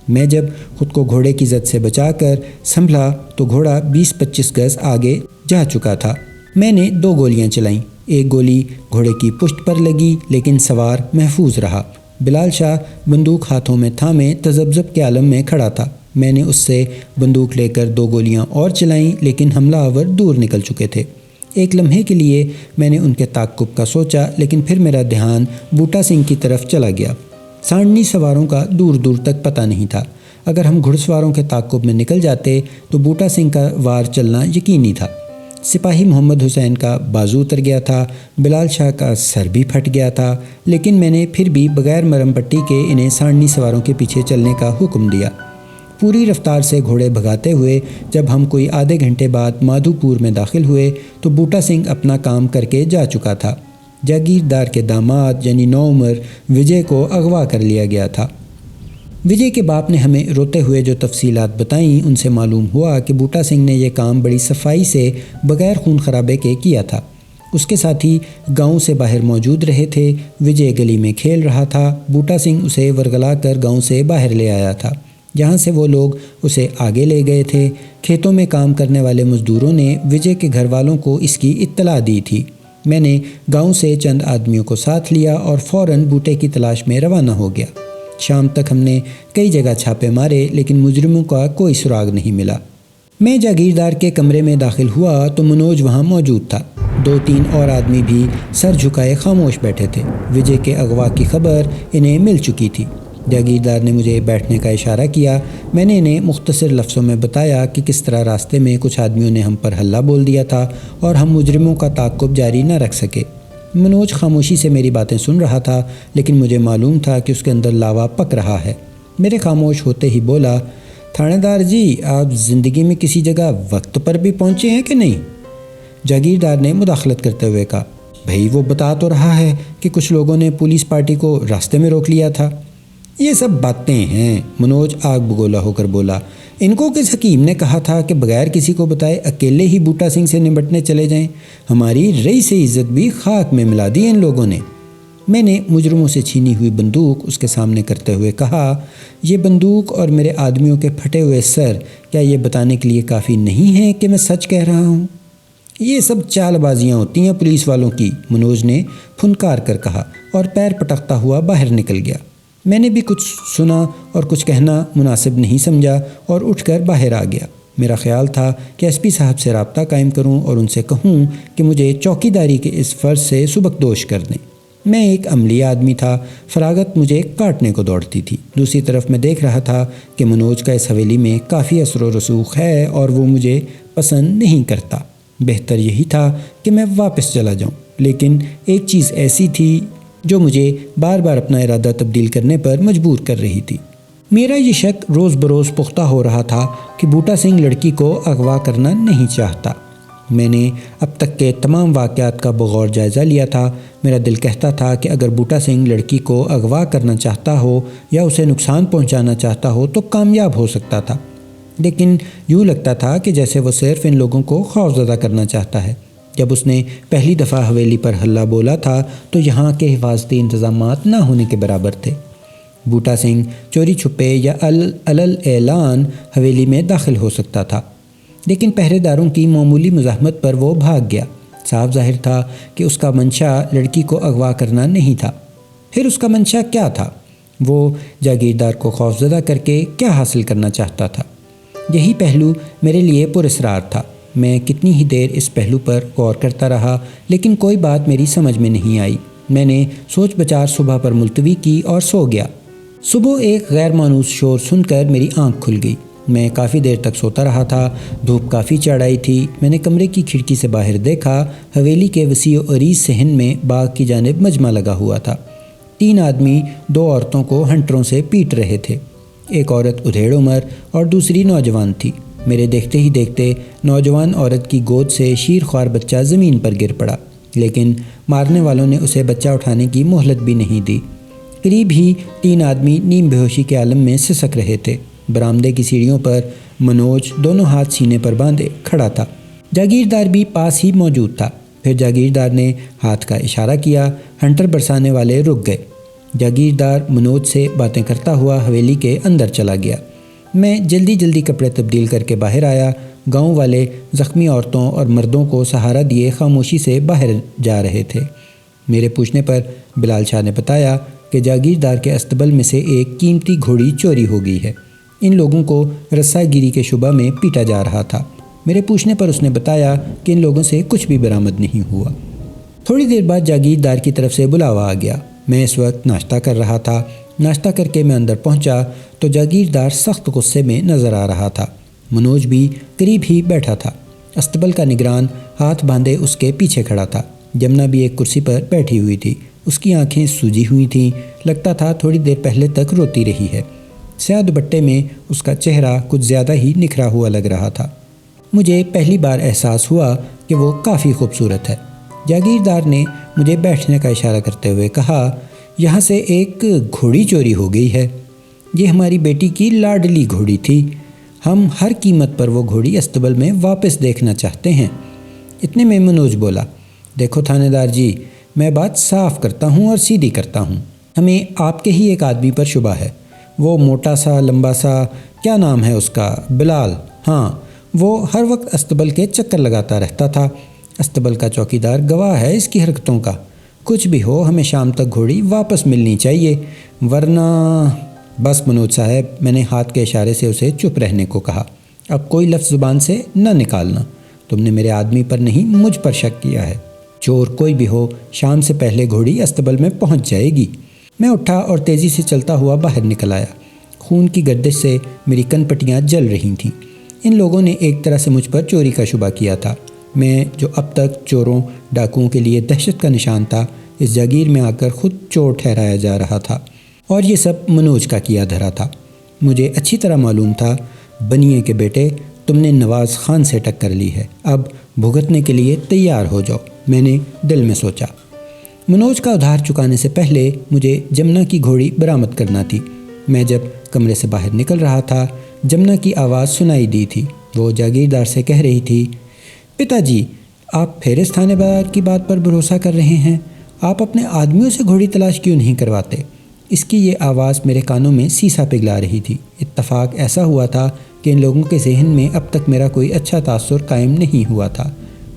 میں جب خود کو گھوڑے کی زد سے بچا کر سنبھلا تو گھوڑا 20-25 گز آگے جا چکا تھا۔ میں نے 2 گولیاں چلائیں۔ ایک گولی گھوڑے کی پشت پر لگی، لیکن سوار محفوظ رہا۔ بلال شاہ بندوق ہاتھوں میں تھامے تذبذب کے عالم میں کھڑا تھا۔ میں نے اس سے بندوق لے کر 2 گولیاں اور چلائیں، لیکن حملہ آور دور نکل چکے تھے۔ ایک لمحے کے لیے میں نے ان کے تعاقب کا سوچا، لیکن پھر میرا دھیان بوٹا سنگھ کی طرف چلا گیا۔ سانڈنی سواروں کا دور دور تک پتہ نہیں تھا۔ اگر ہم گھڑ سواروں کے تعاقب میں نکل جاتے تو بوٹا سنگھ کا وار چلنا یقینی تھا۔ سپاہی محمد حسین کا بازو اتر گیا تھا، بلال شاہ کا سر بھی پھٹ گیا تھا، لیکن میں نے پھر بھی بغیر مرم پٹی کے انہیں سانڈنی سواروں کے پیچھے چلنے کا حکم دیا۔ پوری رفتار سے گھوڑے بھگاتے ہوئے جب ہم کوئی آدھے گھنٹے بعد مادھو پور میں داخل ہوئے تو بوٹا سنگھ اپنا کام کر کے جا چکا تھا۔ جاگیردار کے داماد یعنی نوعمر وجے کو اغوا کر لیا گیا تھا۔ وجے کے باپ نے ہمیں روتے ہوئے جو تفصیلات بتائیں ان سے معلوم ہوا کہ بوٹا سنگھ نے یہ کام بڑی صفائی سے بغیر خون خرابے کے کیا تھا۔ اس کے ساتھی گاؤں سے باہر موجود رہے تھے۔ وجے گلی میں کھیل رہا تھا، بوٹا سنگھ اسے ورگلا کر گاؤں سے باہر لے آیا تھا، جہاں سے وہ لوگ اسے آگے لے گئے تھے۔ کھیتوں میں کام کرنے والے مزدوروں نے وجے کے گھر والوں کو اس کی اطلاع دی تھی۔ میں نے گاؤں سے چند آدمیوں کو ساتھ لیا اور فوراً بوٹے کی تلاش میں روانہ ہو گیا۔ شام تک ہم نے کئی جگہ چھاپے مارے لیکن مجرموں کا کوئی سراغ نہیں ملا۔ میں جاگیردار کے کمرے میں داخل ہوا تو منوج وہاں موجود تھا۔ 2-3 اور آدمی بھی سر جھکائے خاموش بیٹھے تھے۔ وجے کے اغوا کی خبر انہیں مل چکی تھی۔ جاگیردار نے مجھے بیٹھنے کا اشارہ کیا۔ میں نے انہیں مختصر لفظوں میں بتایا کہ کس طرح راستے میں کچھ آدمیوں نے ہم پر ہلہ بول دیا تھا اور ہم مجرموں کا تعاقب جاری نہ رکھ سکے۔ منوج خاموشی سے میری باتیں سن رہا تھا، لیکن مجھے معلوم تھا کہ اس کے اندر لاوا پک رہا ہے۔ میرے خاموش ہوتے ہی بولا، تھانے دار جی، آپ زندگی میں کسی جگہ وقت پر بھی پہنچے ہیں کہ نہیں؟ جاگیردار نے مداخلت کرتے ہوئے کہا، بھئی وہ بتا تو رہا ہے کہ کچھ لوگوں نے پولیس پارٹی کو راستے میں روک لیا تھا۔ یہ سب باتیں ہیں، منوج آگ بگولا ہو کر بولا۔ ان کو کس حکیم نے کہا تھا کہ بغیر کسی کو بتائے اکیلے ہی بوٹا سنگھ سے نمٹنے چلے جائیں؟ ہماری رئیس عزت بھی خاک میں ملا دی ان لوگوں نے۔ میں نے مجرموں سے چھینی ہوئی بندوق اس کے سامنے کرتے ہوئے کہا، یہ بندوق اور میرے آدمیوں کے پھٹے ہوئے سر کیا یہ بتانے کے لیے کافی نہیں ہے کہ میں سچ کہہ رہا ہوں؟ یہ سب چال بازیاں ہوتی ہیں پولیس والوں کی، منوج نے پھنکار کر کہا اور پیر پٹکتا ہوا باہر نکل گیا۔ میں نے بھی کچھ سنا اور کچھ کہنا مناسب نہیں سمجھا اور اٹھ کر باہر آ گیا۔ میرا خیال تھا کہ ایس پی صاحب سے رابطہ قائم کروں اور ان سے کہوں کہ مجھے چوکیداری کے اس فرض سے سبکدوش کر دیں۔ میں ایک عملی آدمی تھا، فراغت مجھے کاٹنے کو دوڑتی تھی۔ دوسری طرف میں دیکھ رہا تھا کہ منوج کا اس حویلی میں کافی اثر و رسوخ ہے اور وہ مجھے پسند نہیں کرتا۔ بہتر یہی تھا کہ میں واپس چلا جاؤں، لیکن ایک چیز ایسی تھی جو مجھے بار بار اپنا ارادہ تبدیل کرنے پر مجبور کر رہی تھی۔ میرا یہ شک روز بروز پختہ ہو رہا تھا کہ بوٹا سنگھ لڑکی کو اغوا کرنا نہیں چاہتا۔ میں نے اب تک کے تمام واقعات کا بغور جائزہ لیا تھا۔ میرا دل کہتا تھا کہ اگر بوٹا سنگھ لڑکی کو اغوا کرنا چاہتا ہو یا اسے نقصان پہنچانا چاہتا ہو تو کامیاب ہو سکتا تھا، لیکن یوں لگتا تھا کہ جیسے وہ صرف ان لوگوں کو خوفزدہ کرنا چاہتا ہے۔ جب اس نے پہلی دفعہ حویلی پر ہلہ بولا تھا تو یہاں کے حفاظتی انتظامات نہ ہونے کے برابر تھے۔ بوٹا سنگھ چوری چھپے یا علل اعلان حویلی میں داخل ہو سکتا تھا، لیکن پہرے داروں کی معمولی مزاحمت پر وہ بھاگ گیا۔ صاف ظاہر تھا کہ اس کا منشا لڑکی کو اغوا کرنا نہیں تھا۔ پھر اس کا منشا کیا تھا؟ وہ جاگیردار کو خوفزدہ کر کے کیا حاصل کرنا چاہتا تھا؟ یہی پہلو میرے لیے پراسرار تھا۔ میں کتنی ہی دیر اس پہلو پر غور کرتا رہا، لیکن کوئی بات میری سمجھ میں نہیں آئی۔ میں نے سوچ بچار صبح پر ملتوی کی اور سو گیا۔ صبح ایک غیر مانوس شور سن کر میری آنکھ کھل گئی۔ میں کافی دیر تک سوتا رہا تھا۔ دھوپ کافی چڑھ آئی تھی۔ میں نے کمرے کی کھڑکی سے باہر دیکھا۔ حویلی کے وسیع و عریض صحن میں باغ کی جانب مجمع لگا ہوا تھا۔ 3 آدمی 2 عورتوں کو ہنٹروں سے پیٹ رہے تھے۔ ایک عورت ادھیڑ عمر اور دوسری نوجوان تھی۔ میرے دیکھتے ہی دیکھتے نوجوان عورت کی گود سے شیر خوار بچہ زمین پر گر پڑا، لیکن مارنے والوں نے اسے بچہ اٹھانے کی مہلت بھی نہیں دی۔ قریب ہی 3 آدمی نیم بے ہوشی کے عالم میں سسک رہے تھے۔ برآمدے کی سیڑھیوں پر منوج دونوں ہاتھ سینے پر باندھے کھڑا تھا۔ جاگیردار بھی پاس ہی موجود تھا۔ پھر جاگیردار نے ہاتھ کا اشارہ کیا۔ ہنٹر برسانے والے رک گئے۔ جاگیردار منوج سے باتیں کرتا ہوا حویلی کے اندر چلا گیا۔ میں جلدی کپڑے تبدیل کر کے باہر آیا۔ گاؤں والے زخمی عورتوں اور مردوں کو سہارا دیے خاموشی سے باہر جا رہے تھے۔ میرے پوچھنے پر بلال شاہ نے بتایا کہ جاگیردار کے استبل میں سے ایک قیمتی گھوڑی چوری ہو گئی ہے۔ ان لوگوں کو رسا گیری کے شبہ میں پیٹا جا رہا تھا۔ میرے پوچھنے پر اس نے بتایا کہ ان لوگوں سے کچھ بھی برآمد نہیں ہوا۔ تھوڑی دیر بعد جاگیردار کی طرف سے بلاوا آ گیا۔ میں اس وقت ناشتہ کر رہا تھا۔ ناشتہ کر کے میں اندر پہنچا تو جاگیردار سخت غصے میں نظر آ رہا تھا۔ منوج بھی قریب ہی بیٹھا تھا۔ استبل کا نگران ہاتھ باندھے اس کے پیچھے کھڑا تھا۔ جمنا بھی ایک کرسی پر بیٹھی ہوئی تھی۔ اس کی آنکھیں سوجی ہوئی تھیں، لگتا تھا تھوڑی دیر پہلے تک روتی رہی ہے۔ سیاہ دوپٹے میں اس کا چہرہ کچھ زیادہ ہی نکھرا ہوا لگ رہا تھا۔ مجھے پہلی بار احساس ہوا کہ وہ کافی خوبصورت ہے۔ جاگیردار نے مجھے بیٹھنے کا اشارہ کرتے ہوئے کہا، یہاں سے ایک گھوڑی چوری ہو گئی ہے۔ یہ ہماری بیٹی کی لاڈلی گھوڑی تھی۔ ہم ہر قیمت پر وہ گھوڑی استبل میں واپس دیکھنا چاہتے ہیں۔ اتنے میں منوج بولا، دیکھو تھانے دار جی، میں بات صاف کرتا ہوں اور سیدھی کرتا ہوں۔ ہمیں آپ کے ہی ایک آدمی پر شبہ ہے، وہ موٹا سا لمبا سا، کیا نام ہے اس کا، بلال۔ ہاں، وہ ہر وقت استبل کے چکر لگاتا رہتا تھا۔ استبل کا چوکیدار گواہ ہے اس کی حرکتوں کا۔ کچھ بھی ہو، ہمیں شام تک گھوڑی واپس ملنی چاہیے، ورنہ… بس منوج صاحب، میں نے ہاتھ کے اشارے سے اسے چپ رہنے کو کہا۔ اب کوئی لفظ زبان سے نہ نکالنا۔ تم نے میرے آدمی پر نہیں، مجھ پر شک کیا ہے۔ چور کوئی بھی ہو، شام سے پہلے گھوڑی استبل میں پہنچ جائے گی۔ میں اٹھا اور تیزی سے چلتا ہوا باہر نکل آیا۔ خون کی گردش سے میری کن پٹیاں جل رہی تھیں۔ ان لوگوں نے ایک طرح سے مجھ پر چوری کا شبہ کیا تھا۔ میں جو اب تک چوروں ڈاکوؤں کے لیے دہشت کا نشان تھا، اس جاگیر میں آ کر خود چور ٹھہرایا جا رہا تھا، اور یہ سب منوج کا کیا دھرا تھا۔ مجھے اچھی طرح معلوم تھا، بنیے کے بیٹے، تم نے نواز خان سے ٹکر لی ہے، اب بھگتنے کے لیے تیار ہو جاؤ، میں نے دل میں سوچا۔ منوج کا ادھار چکانے سے پہلے مجھے جمنا کی گھوڑی برآمد کرنا تھی۔ میں جب کمرے سے باہر نکل رہا تھا، جمنا کی آواز سنائی دی تھی۔ وہ جاگیردار سے کہہ رہی تھی، پتا جی، آپ پھر اس تھانے بازار کی بات پر بھروسہ کر رہے ہیں؟ آپ اپنے آدمیوں سے گھوڑی تلاش کیوں نہیں کرواتے؟ اس کی یہ آواز میرے کانوں میں سیسا پگھلا رہی تھی۔ اتفاق ایسا ہوا تھا کہ ان لوگوں کے ذہن میں اب تک میرا کوئی اچھا تاثر قائم نہیں ہوا تھا۔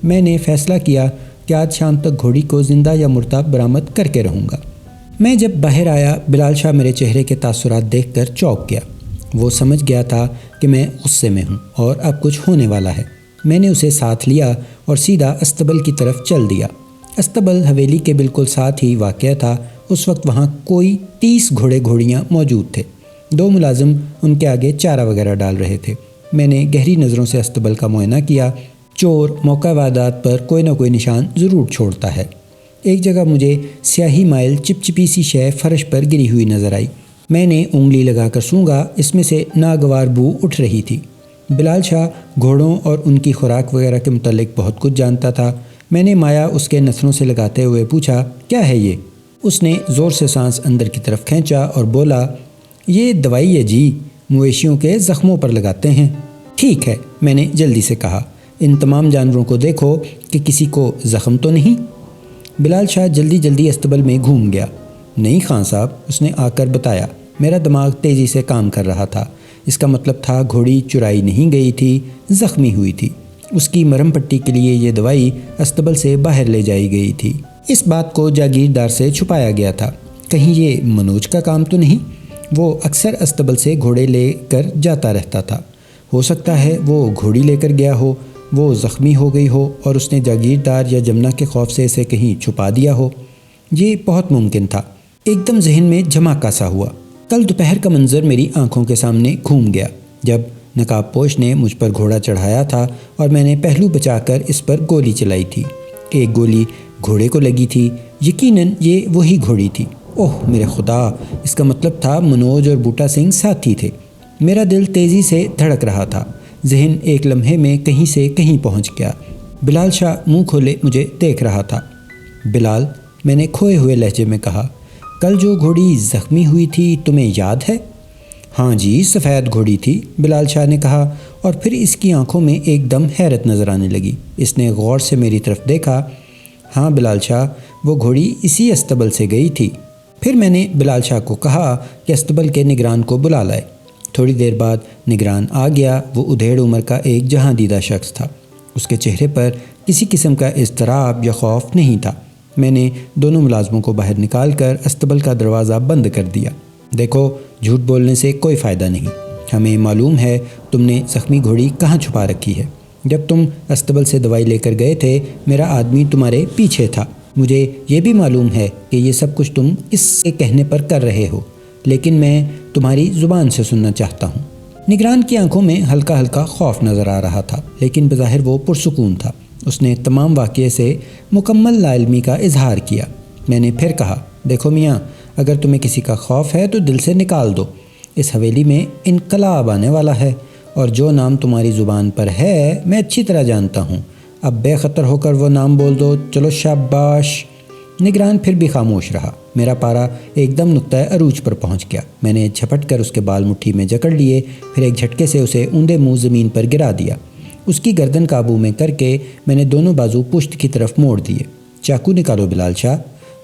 میں نے فیصلہ کیا کہ آج شام تک گھوڑی کو زندہ یا مردہ برآمد کر کے رہوں گا۔ میں جب باہر آیا، بلال شاہ میرے چہرے کے تاثرات دیکھ کر چونک گیا۔ وہ سمجھ گیا تھا کہ میں غصے میں ہوں اور اب کچھ ہونے والا ہے۔ میں نے اسے ساتھ لیا اور سیدھا استبل کی طرف چل دیا۔ استبل حویلی کے بالکل ساتھ ہی واقع تھا۔ اس وقت وہاں کوئی 30 گھوڑے گھوڑیاں موجود تھے۔ 2 ملازم ان کے آگے چارہ وغیرہ ڈال رہے تھے۔ میں نے گہری نظروں سے استبل کا معائنہ کیا۔ چور موقع واردات پر کوئی نہ کوئی نشان ضرور چھوڑتا ہے۔ ایک جگہ مجھے سیاہی مائل چپچپی سی شے فرش پر گری ہوئی نظر آئی۔ میں نے انگلی لگا کر سونگھا، اس میں سے ناگوار بو اٹھ رہی تھی۔ بلال شاہ گھوڑوں اور ان کی خوراک وغیرہ کے متعلق بہت کچھ جانتا تھا۔ میں نے مایا اس کے نتھنوں سے لگاتے ہوئے پوچھا، کیا ہے یہ؟ اس نے زور سے سانس اندر کی طرف کھینچا اور بولا، یہ دوائی ہے جی، مویشیوں کے زخموں پر لگاتے ہیں۔ ٹھیک ہے، میں نے جلدی سے کہا، ان تمام جانوروں کو دیکھو کہ کسی کو زخم تو نہیں؟ بلال شاہ جلدی جلدی استبل میں گھوم گیا۔ نہیں خان صاحب، اس نے آ کر بتایا۔ میرا دماغ تیزی سے کام کر رہا تھا۔ اس کا مطلب تھا گھوڑی چرائی نہیں گئی تھی، زخمی ہوئی تھی۔ اس کی مرہم پٹی کے لیے یہ دوائی استبل سے باہر لے جائی گئی تھی۔ اس بات کو جاگیردار سے چھپایا گیا تھا۔ کہیں یہ منوج کا کام تو نہیں؟ وہ اکثر استبل سے گھوڑے لے کر جاتا رہتا تھا۔ ہو سکتا ہے وہ گھوڑی لے کر گیا ہو، وہ زخمی ہو گئی ہو اور اس نے جاگیردار یا جمنا کے خوف سے اسے کہیں چھپا دیا ہو۔ یہ بہت ممکن تھا۔ ایک دم ذہن میں جھماکا سا ہوا۔ کل دوپہر کا منظر میری آنکھوں کے سامنے گھوم گیا، جب نقاب پوش نے مجھ پر گھوڑا چڑھایا تھا اور میں نے پہلو بچا کر اس پر گولی چلائی تھی۔ ایک گولی گھوڑے کو لگی تھی۔ یقیناً یہ وہی گھوڑی تھی۔ اوہ میرے خدا، اس کا مطلب تھا منوج اور بوٹا سنگھ ساتھی تھے۔ میرا دل تیزی سے دھڑک رہا تھا۔ ذہن ایک لمحے میں کہیں سے کہیں پہنچ گیا۔ بلال شاہ منہ کھولے مجھے دیکھ رہا تھا۔ بلال، میں نے کھوئے ہوئے لہجے میں کہا، کل جو گھوڑی زخمی ہوئی تھی تمہیں یاد ہے؟ ہاں جی، سفید گھوڑی تھی، بلال شاہ نے کہا، اور پھر اس کی آنکھوں میں ایک دم حیرت نظر آنے لگی۔ اس نے غور سے میری طرف دیکھا۔ ہاں بلال شاہ، وہ گھوڑی اسی استبل سے گئی تھی۔ پھر میں نے بلال شاہ کو کہا کہ استبل کے نگران کو بلا لائے۔ تھوڑی دیر بعد نگران آ گیا۔ وہ ادھیڑ عمر کا ایک جہاں دیدہ شخص تھا۔ اس کے چہرے پر کسی قسم کا اضطراب یا خوف نہیں تھا۔ میں نے دونوں ملازموں کو باہر نکال کر استبل کا دروازہ بند کر دیا۔ دیکھو، جھوٹ بولنے سے کوئی فائدہ نہیں۔ ہمیں معلوم ہے تم نے زخمی گھوڑی کہاں چھپا رکھی ہے۔ جب تم استبل سے دوائی لے کر گئے تھے، میرا آدمی تمہارے پیچھے تھا۔ مجھے یہ بھی معلوم ہے کہ یہ سب کچھ تم اس کے کہنے پر کر رہے ہو، لیکن میں تمہاری زبان سے سننا چاہتا ہوں۔ نگران کی آنکھوں میں ہلکا ہلکا خوف نظر آ رہا تھا، لیکن بظاہر وہ پرسکون تھا۔ اس نے تمام واقعے سے مکمل لا علمی کا اظہار کیا۔ میں نے پھر کہا، دیکھو میاں، اگر تمہیں کسی کا خوف ہے تو دل سے نکال دو۔ اس حویلی میں انقلاب آنے والا ہے، اور جو نام تمہاری زبان پر ہے میں اچھی طرح جانتا ہوں۔ اب بے خطر ہو کر وہ نام بول دو، چلو شاباش۔ نگران پھر بھی خاموش رہا۔ میرا پارا ایک دم نقطۂ عروج پر پہنچ گیا۔ میں نے جھپٹ کر اس کے بال مٹھی میں جکڑ لیے، پھر ایک جھٹکے سے اسے اوندے منہ زمین پر گرا دیا۔ اس کی گردن قابو میں کر کے میں نے دونوں بازو پشت کی طرف موڑ دیے۔ چاقو نکالو بلال شاہ،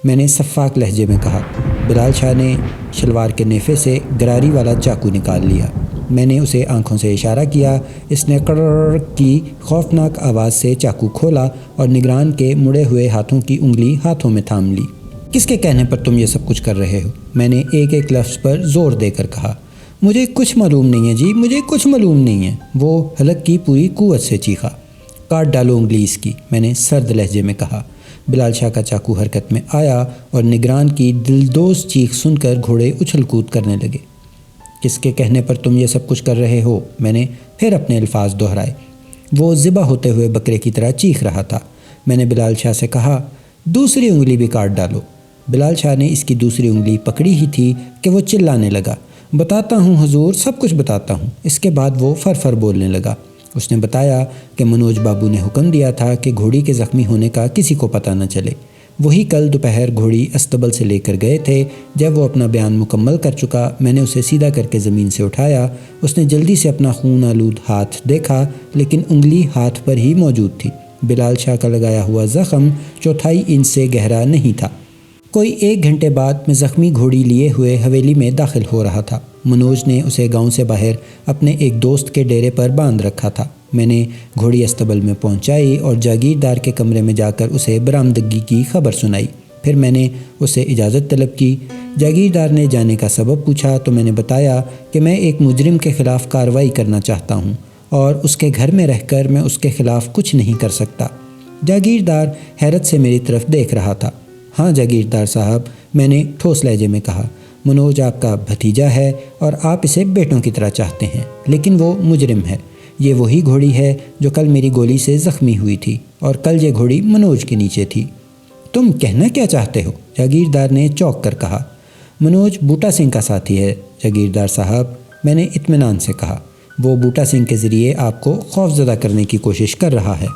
میں نے شفاق لہجے میں کہا۔ بلال شاہ نے شلوار کے نیفے سے گراری والا چاقو نکال لیا۔ میں نے اسے آنکھوں سے اشارہ کیا۔ اس نے کرر کی خوفناک آواز سے چاقو کھولا اور نگران کے مڑے ہوئے ہاتھوں کی انگلی ہاتھوں میں تھام لی۔ کس کے کہنے پر تم یہ سب کچھ کر رہے ہو؟ میں نے ایک ایک لفظ پر زور دے کر کہا۔ مجھے کچھ معلوم نہیں ہے جی، مجھے کچھ معلوم نہیں ہے، وہ حلق کی پوری قوت سے چیخا۔ کاٹ ڈالو انگلی اس کی، میں نے سرد لہجے میں کہا۔ بلال شاہ کا چاقو حرکت میں آیا اور نگران کی دلدوز چیخ سن کر گھوڑے اچھل کود کرنے لگے۔ کس کے کہنے پر تم یہ سب کچھ کر رہے ہو؟ میں نے پھر اپنے الفاظ دہرائے۔ وہ ذبح ہوتے ہوئے بکرے کی طرح چیخ رہا تھا۔ میں نے بلال شاہ سے کہا، دوسری انگلی بھی کاٹ ڈالو۔ بلال شاہ نے اس کی دوسری انگلی پکڑی ہی تھی کہ وہ چلانے لگا، بتاتا ہوں حضور، سب کچھ بتاتا ہوں۔ اس کے بعد وہ فر بولنے لگا۔ اس نے بتایا کہ منوج بابو نے حکم دیا تھا کہ گھوڑی کے زخمی ہونے کا کسی کو پتہ نہ چلے۔ وہی کل دوپہر گھوڑی استبل سے لے کر گئے تھے۔ جب وہ اپنا بیان مکمل کر چکا، میں نے اسے سیدھا کر کے زمین سے اٹھایا۔ اس نے جلدی سے اپنا خون آلود ہاتھ دیکھا، لیکن انگلی ہاتھ پر ہی موجود تھی۔ بلال شاہ کا لگایا ہوا زخم 1/4 انچ سے گہرا نہیں تھا۔ کوئی 1 گھنٹے بعد میں زخمی گھوڑی لیے ہوئے حویلی میں داخل ہو رہا تھا۔ منوج نے اسے گاؤں سے باہر اپنے ایک دوست کے ڈیرے پر باندھ رکھا تھا۔ میں نے گھوڑی استبل میں پہنچائی اور جاگیردار کے کمرے میں جا کر اسے برآمدگی کی خبر سنائی۔ پھر میں نے اسے اجازت طلب کی۔ جاگیردار نے جانے کا سبب پوچھا تو میں نے بتایا کہ میں ایک مجرم کے خلاف کارروائی کرنا چاہتا ہوں اور اس کے گھر میں رہ کر میں اس کے خلاف کچھ نہیں کر سکتا۔ جاگیردار حیرت سے میری طرف دیکھ رہا تھا۔ ہاں جاگیردار صاحب، میں نے ٹھوس لہجے میں کہا، منوج آپ کا بھتیجا ہے اور آپ اسے بیٹوں کی طرح چاہتے ہیں، لیکن وہ مجرم ہے۔ یہ وہی گھوڑی ہے جو کل میری گولی سے زخمی ہوئی تھی، اور کل یہ گھوڑی منوج کے نیچے تھی۔ تم کہنا کیا چاہتے ہو؟ جاگیردار نے چونک کر کہا۔ منوج بوٹا سنگھ کا ساتھی ہے جاگیردار صاحب، میں نے اطمینان سے کہا۔ وہ بوٹا سنگھ کے ذریعے آپ کو خوفزدہ کرنے کی کوشش کر رہا ہے۔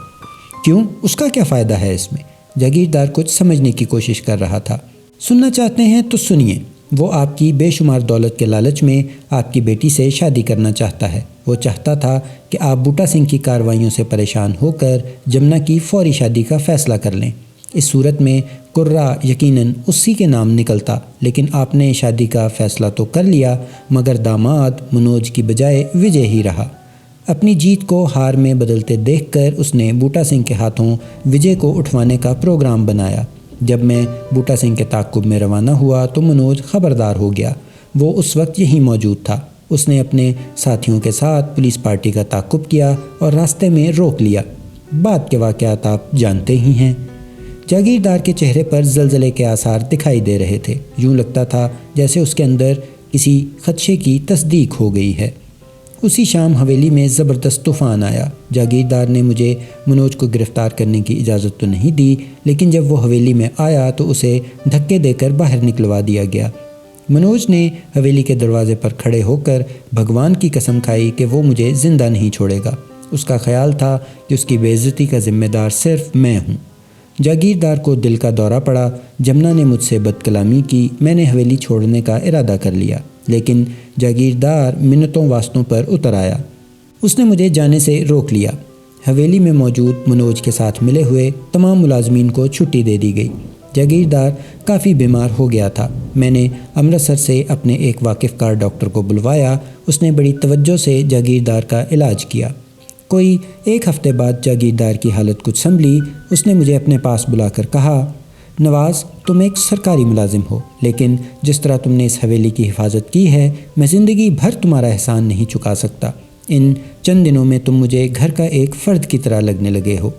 کیوں؟ اس کا کیا فائدہ ہے اس میں؟ جاگیردار کچھ سمجھنے کی کوشش کر رہا تھا۔ سننا چاہتے ہیں تو سنیے۔ وہ آپ کی بے شمار دولت کے لالچ میں آپ کی بیٹی سے شادی کرنا چاہتا ہے۔ وہ چاہتا تھا کہ آپ بوٹا سنگھ کی کارروائیوں سے پریشان ہو کر جمنا کی فوری شادی کا فیصلہ کر لیں۔ اس صورت میں قرہ یقیناً اسی کے نام نکلتا، لیکن آپ نے شادی کا فیصلہ تو کر لیا، مگر داماد منوج کی بجائے وجے ہی رہا۔ اپنی جیت کو ہار میں بدلتے دیکھ کر اس نے بوٹا سنگھ کے ہاتھوں وجے کو اٹھوانے کا پروگرام بنایا۔ جب میں بوٹا سنگھ کے تعاقب میں روانہ ہوا تو منوج خبردار ہو گیا۔ وہ اس وقت یہیں موجود تھا۔ اس نے اپنے ساتھیوں کے ساتھ پولیس پارٹی کا تعاقب کیا اور راستے میں روک لیا۔ بعد کے واقعات آپ جانتے ہی ہیں۔ جاگیردار کے چہرے پر زلزلے کے آثار دکھائی دے رہے تھے۔ یوں لگتا تھا جیسے اس کے اندر کسی خدشے کی تصدیق ہو گئی ہے۔ اسی شام حویلی میں زبردست طوفان آیا۔ جاگیردار نے مجھے منوج کو گرفتار کرنے کی اجازت تو نہیں دی، لیکن جب وہ حویلی میں آیا تو اسے دھکے دے کر باہر نکلوا دیا گیا۔ منوج نے حویلی کے دروازے پر کھڑے ہو کر بھگوان کی قسم کھائی کہ وہ مجھے زندہ نہیں چھوڑے گا۔ اس کا خیال تھا کہ اس کی بے عزتی کا ذمہ دار صرف میں ہوں۔ جاگیردار کو دل کا دورہ پڑا۔ جمنا نے مجھ سے بد کلامی کی۔ میں نے حویلی چھوڑنے کا ارادہ کر لیا، لیکن جاگیردار منتوں واسطوں پر اتر آیا۔ اس نے مجھے جانے سے روک لیا۔ حویلی میں موجود منوج کے ساتھ ملے ہوئے تمام ملازمین کو چھٹی دے دی گئی۔ جاگیردار کافی بیمار ہو گیا تھا۔ میں نے امرتسر سے اپنے ایک واقف کار ڈاکٹر کو بلوایا۔ اس نے بڑی توجہ سے جاگیردار کا علاج کیا۔ کوئی 1 ہفتے بعد جاگیردار کی حالت کچھ سنبھلی۔ اس نے مجھے اپنے پاس بلا کر کہا، نواز، تم ایک سرکاری ملازم ہو، لیکن جس طرح تم نے اس حویلی کی حفاظت کی ہے، میں زندگی بھر تمہارا احسان نہیں چکا سکتا۔ ان چند دنوں میں تم مجھے گھر کا ایک فرد کی طرح لگنے لگے ہو۔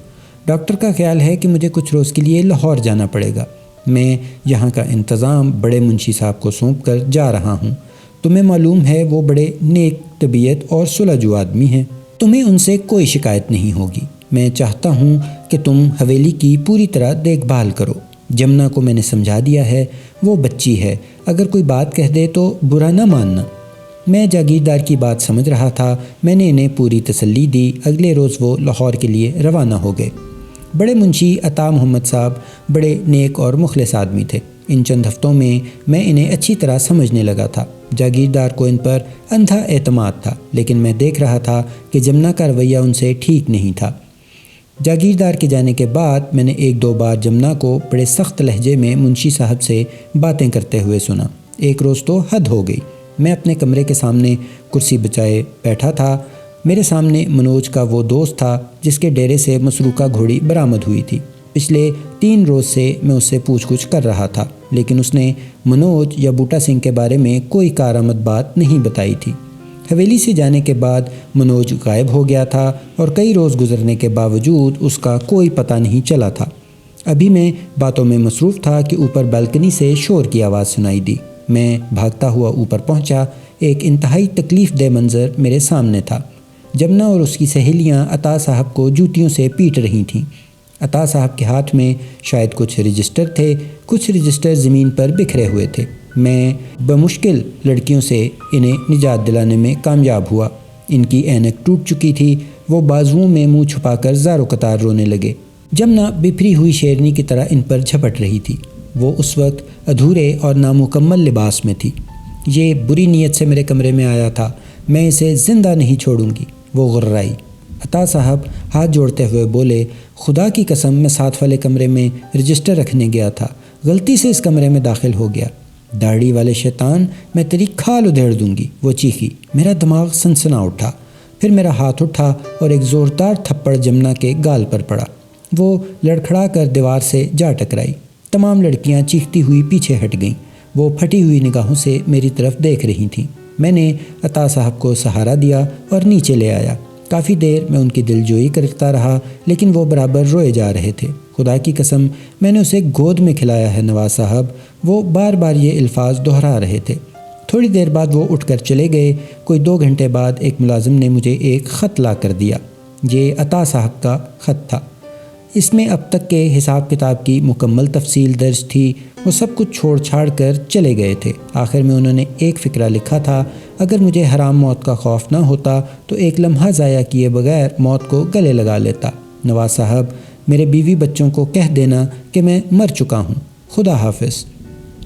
ڈاکٹر کا خیال ہے کہ مجھے کچھ روز کے لیے لاہور جانا پڑے گا۔ میں یہاں کا انتظام بڑے منشی صاحب کو سونپ کر جا رہا ہوں۔ تمہیں معلوم ہے وہ بڑے نیک طبیعت اور سلجھو آدمی ہیں، تمہیں ان سے کوئی شکایت نہیں ہوگی۔ میں چاہتا ہوں کہ تم حویلی کی پوری طرح دیکھ بھال کرو۔ جمنا کو میں نے سمجھا دیا ہے، وہ بچی ہے، اگر کوئی بات کہہ دے تو برا نہ ماننا۔ میں جاگیردار کی بات سمجھ رہا تھا، میں نے انہیں پوری تسلی دی۔ اگلے روز وہ لاہور کے لیے روانہ ہو گئے۔ بڑے منشی عطا محمد صاحب بڑے نیک اور مخلص آدمی تھے۔ ان چند ہفتوں میں میں انہیں اچھی طرح سمجھنے لگا تھا۔ جاگیردار کو ان پر اندھا اعتماد تھا، لیکن میں دیکھ رہا تھا کہ جمنا کا رویہ ان سے ٹھیک نہیں تھا۔ جاگیردار کے جانے کے بعد میں نے ایک دو بار جمنا کو بڑے سخت لہجے میں منشی صاحب سے باتیں کرتے ہوئے سنا۔ ایک روز تو حد ہو گئی۔ میں اپنے کمرے کے سامنے کرسی بچائے بیٹھا تھا۔ میرے سامنے منوج کا وہ دوست تھا جس کے ڈیرے سے مسروقہ گھوڑی برآمد ہوئی تھی۔ پچھلے 3 روز سے میں اس سے پوچھ گچھ کر رہا تھا، لیکن اس نے منوج یا بوٹا سنگھ کے بارے میں کوئی کارآمد بات نہیں بتائی تھی۔ حویلی سے جانے کے بعد منوج غائب ہو گیا تھا اور کئی روز گزرنے کے باوجود اس کا کوئی پتہ نہیں چلا تھا۔ ابھی میں باتوں میں مصروف تھا کہ اوپر بالکنی سے شور کی آواز سنائی دی۔ میں بھاگتا ہوا اوپر پہنچا۔ ایک انتہائی تکلیف دہ منظر میرے سامنے تھا۔ جمنا اور اس کی سہیلیاں عطا صاحب کو جوتیوں سے پیٹ رہی تھیں۔ عطا صاحب کے ہاتھ میں شاید کچھ رجسٹر تھے، کچھ رجسٹر زمین پر بکھرے ہوئے تھے۔ میں بمشکل لڑکیوں سے انہیں نجات دلانے میں کامیاب ہوا۔ ان کی اینک ٹوٹ چکی تھی، وہ بازوؤں میں منہ چھپا کر زار و قطار رونے لگے۔ جمنا بپھری ہوئی شیرنی کی طرح ان پر جھپٹ رہی تھی۔ وہ اس وقت ادھورے اور نامکمل لباس میں تھی۔ یہ بری نیت سے میرے کمرے میں آیا تھا، میں اسے زندہ نہیں چھوڑوں گی، وہ غرائی۔ عطا صاحب ہاتھ جوڑتے ہوئے بولے، خدا کی قسم میں ساتھ والے کمرے میں رجسٹر رکھنے گیا تھا، غلطی سے اس کمرے میں داخل ہو گیا۔ داڑھی والے شیطان، میں تیری کھال ادھیڑ دوں گی، وہ چیخی۔ میرا دماغ سنسنا اٹھا۔ پھر میرا ہاتھ اٹھا اور ایک زوردار تھپڑ جمنا کے گال پر پڑا۔ وہ لڑکھڑا کر دیوار سے جا ٹکرائی۔ تمام لڑکیاں چیختی ہوئی پیچھے ہٹ گئیں۔ وہ پھٹی ہوئی نگاہوں سے میری طرف دیکھ رہی تھیں۔ میں نے عطا صاحب کو سہارا دیا اور نیچے لے آیا۔ کافی دیر میں ان کی دلجوئی کرتا رہا، لیکن وہ برابر روئے جا رہے تھے۔ خدا کی قسم میں نے اسے گود میں کھلایا ہے نواز صاحب، وہ بار بار یہ الفاظ دہرا رہے تھے۔ تھوڑی دیر بعد وہ اٹھ کر چلے گئے۔ کوئی 2 گھنٹے بعد ایک ملازم نے مجھے ایک خط لا کر دیا۔ یہ عطا صاحب کا خط تھا۔ اس میں اب تک کے حساب کتاب کی مکمل تفصیل درج تھی۔ وہ سب کچھ چھوڑ چھاڑ کر چلے گئے تھے۔ آخر میں انہوں نے ایک فقرہ لکھا تھا، اگر مجھے حرام موت کا خوف نہ ہوتا تو ایک لمحہ ضائع کیے بغیر موت کو گلے لگا لیتا۔ نواز صاحب، میرے بیوی بچوں کو کہہ دینا کہ میں مر چکا ہوں، خدا حافظ۔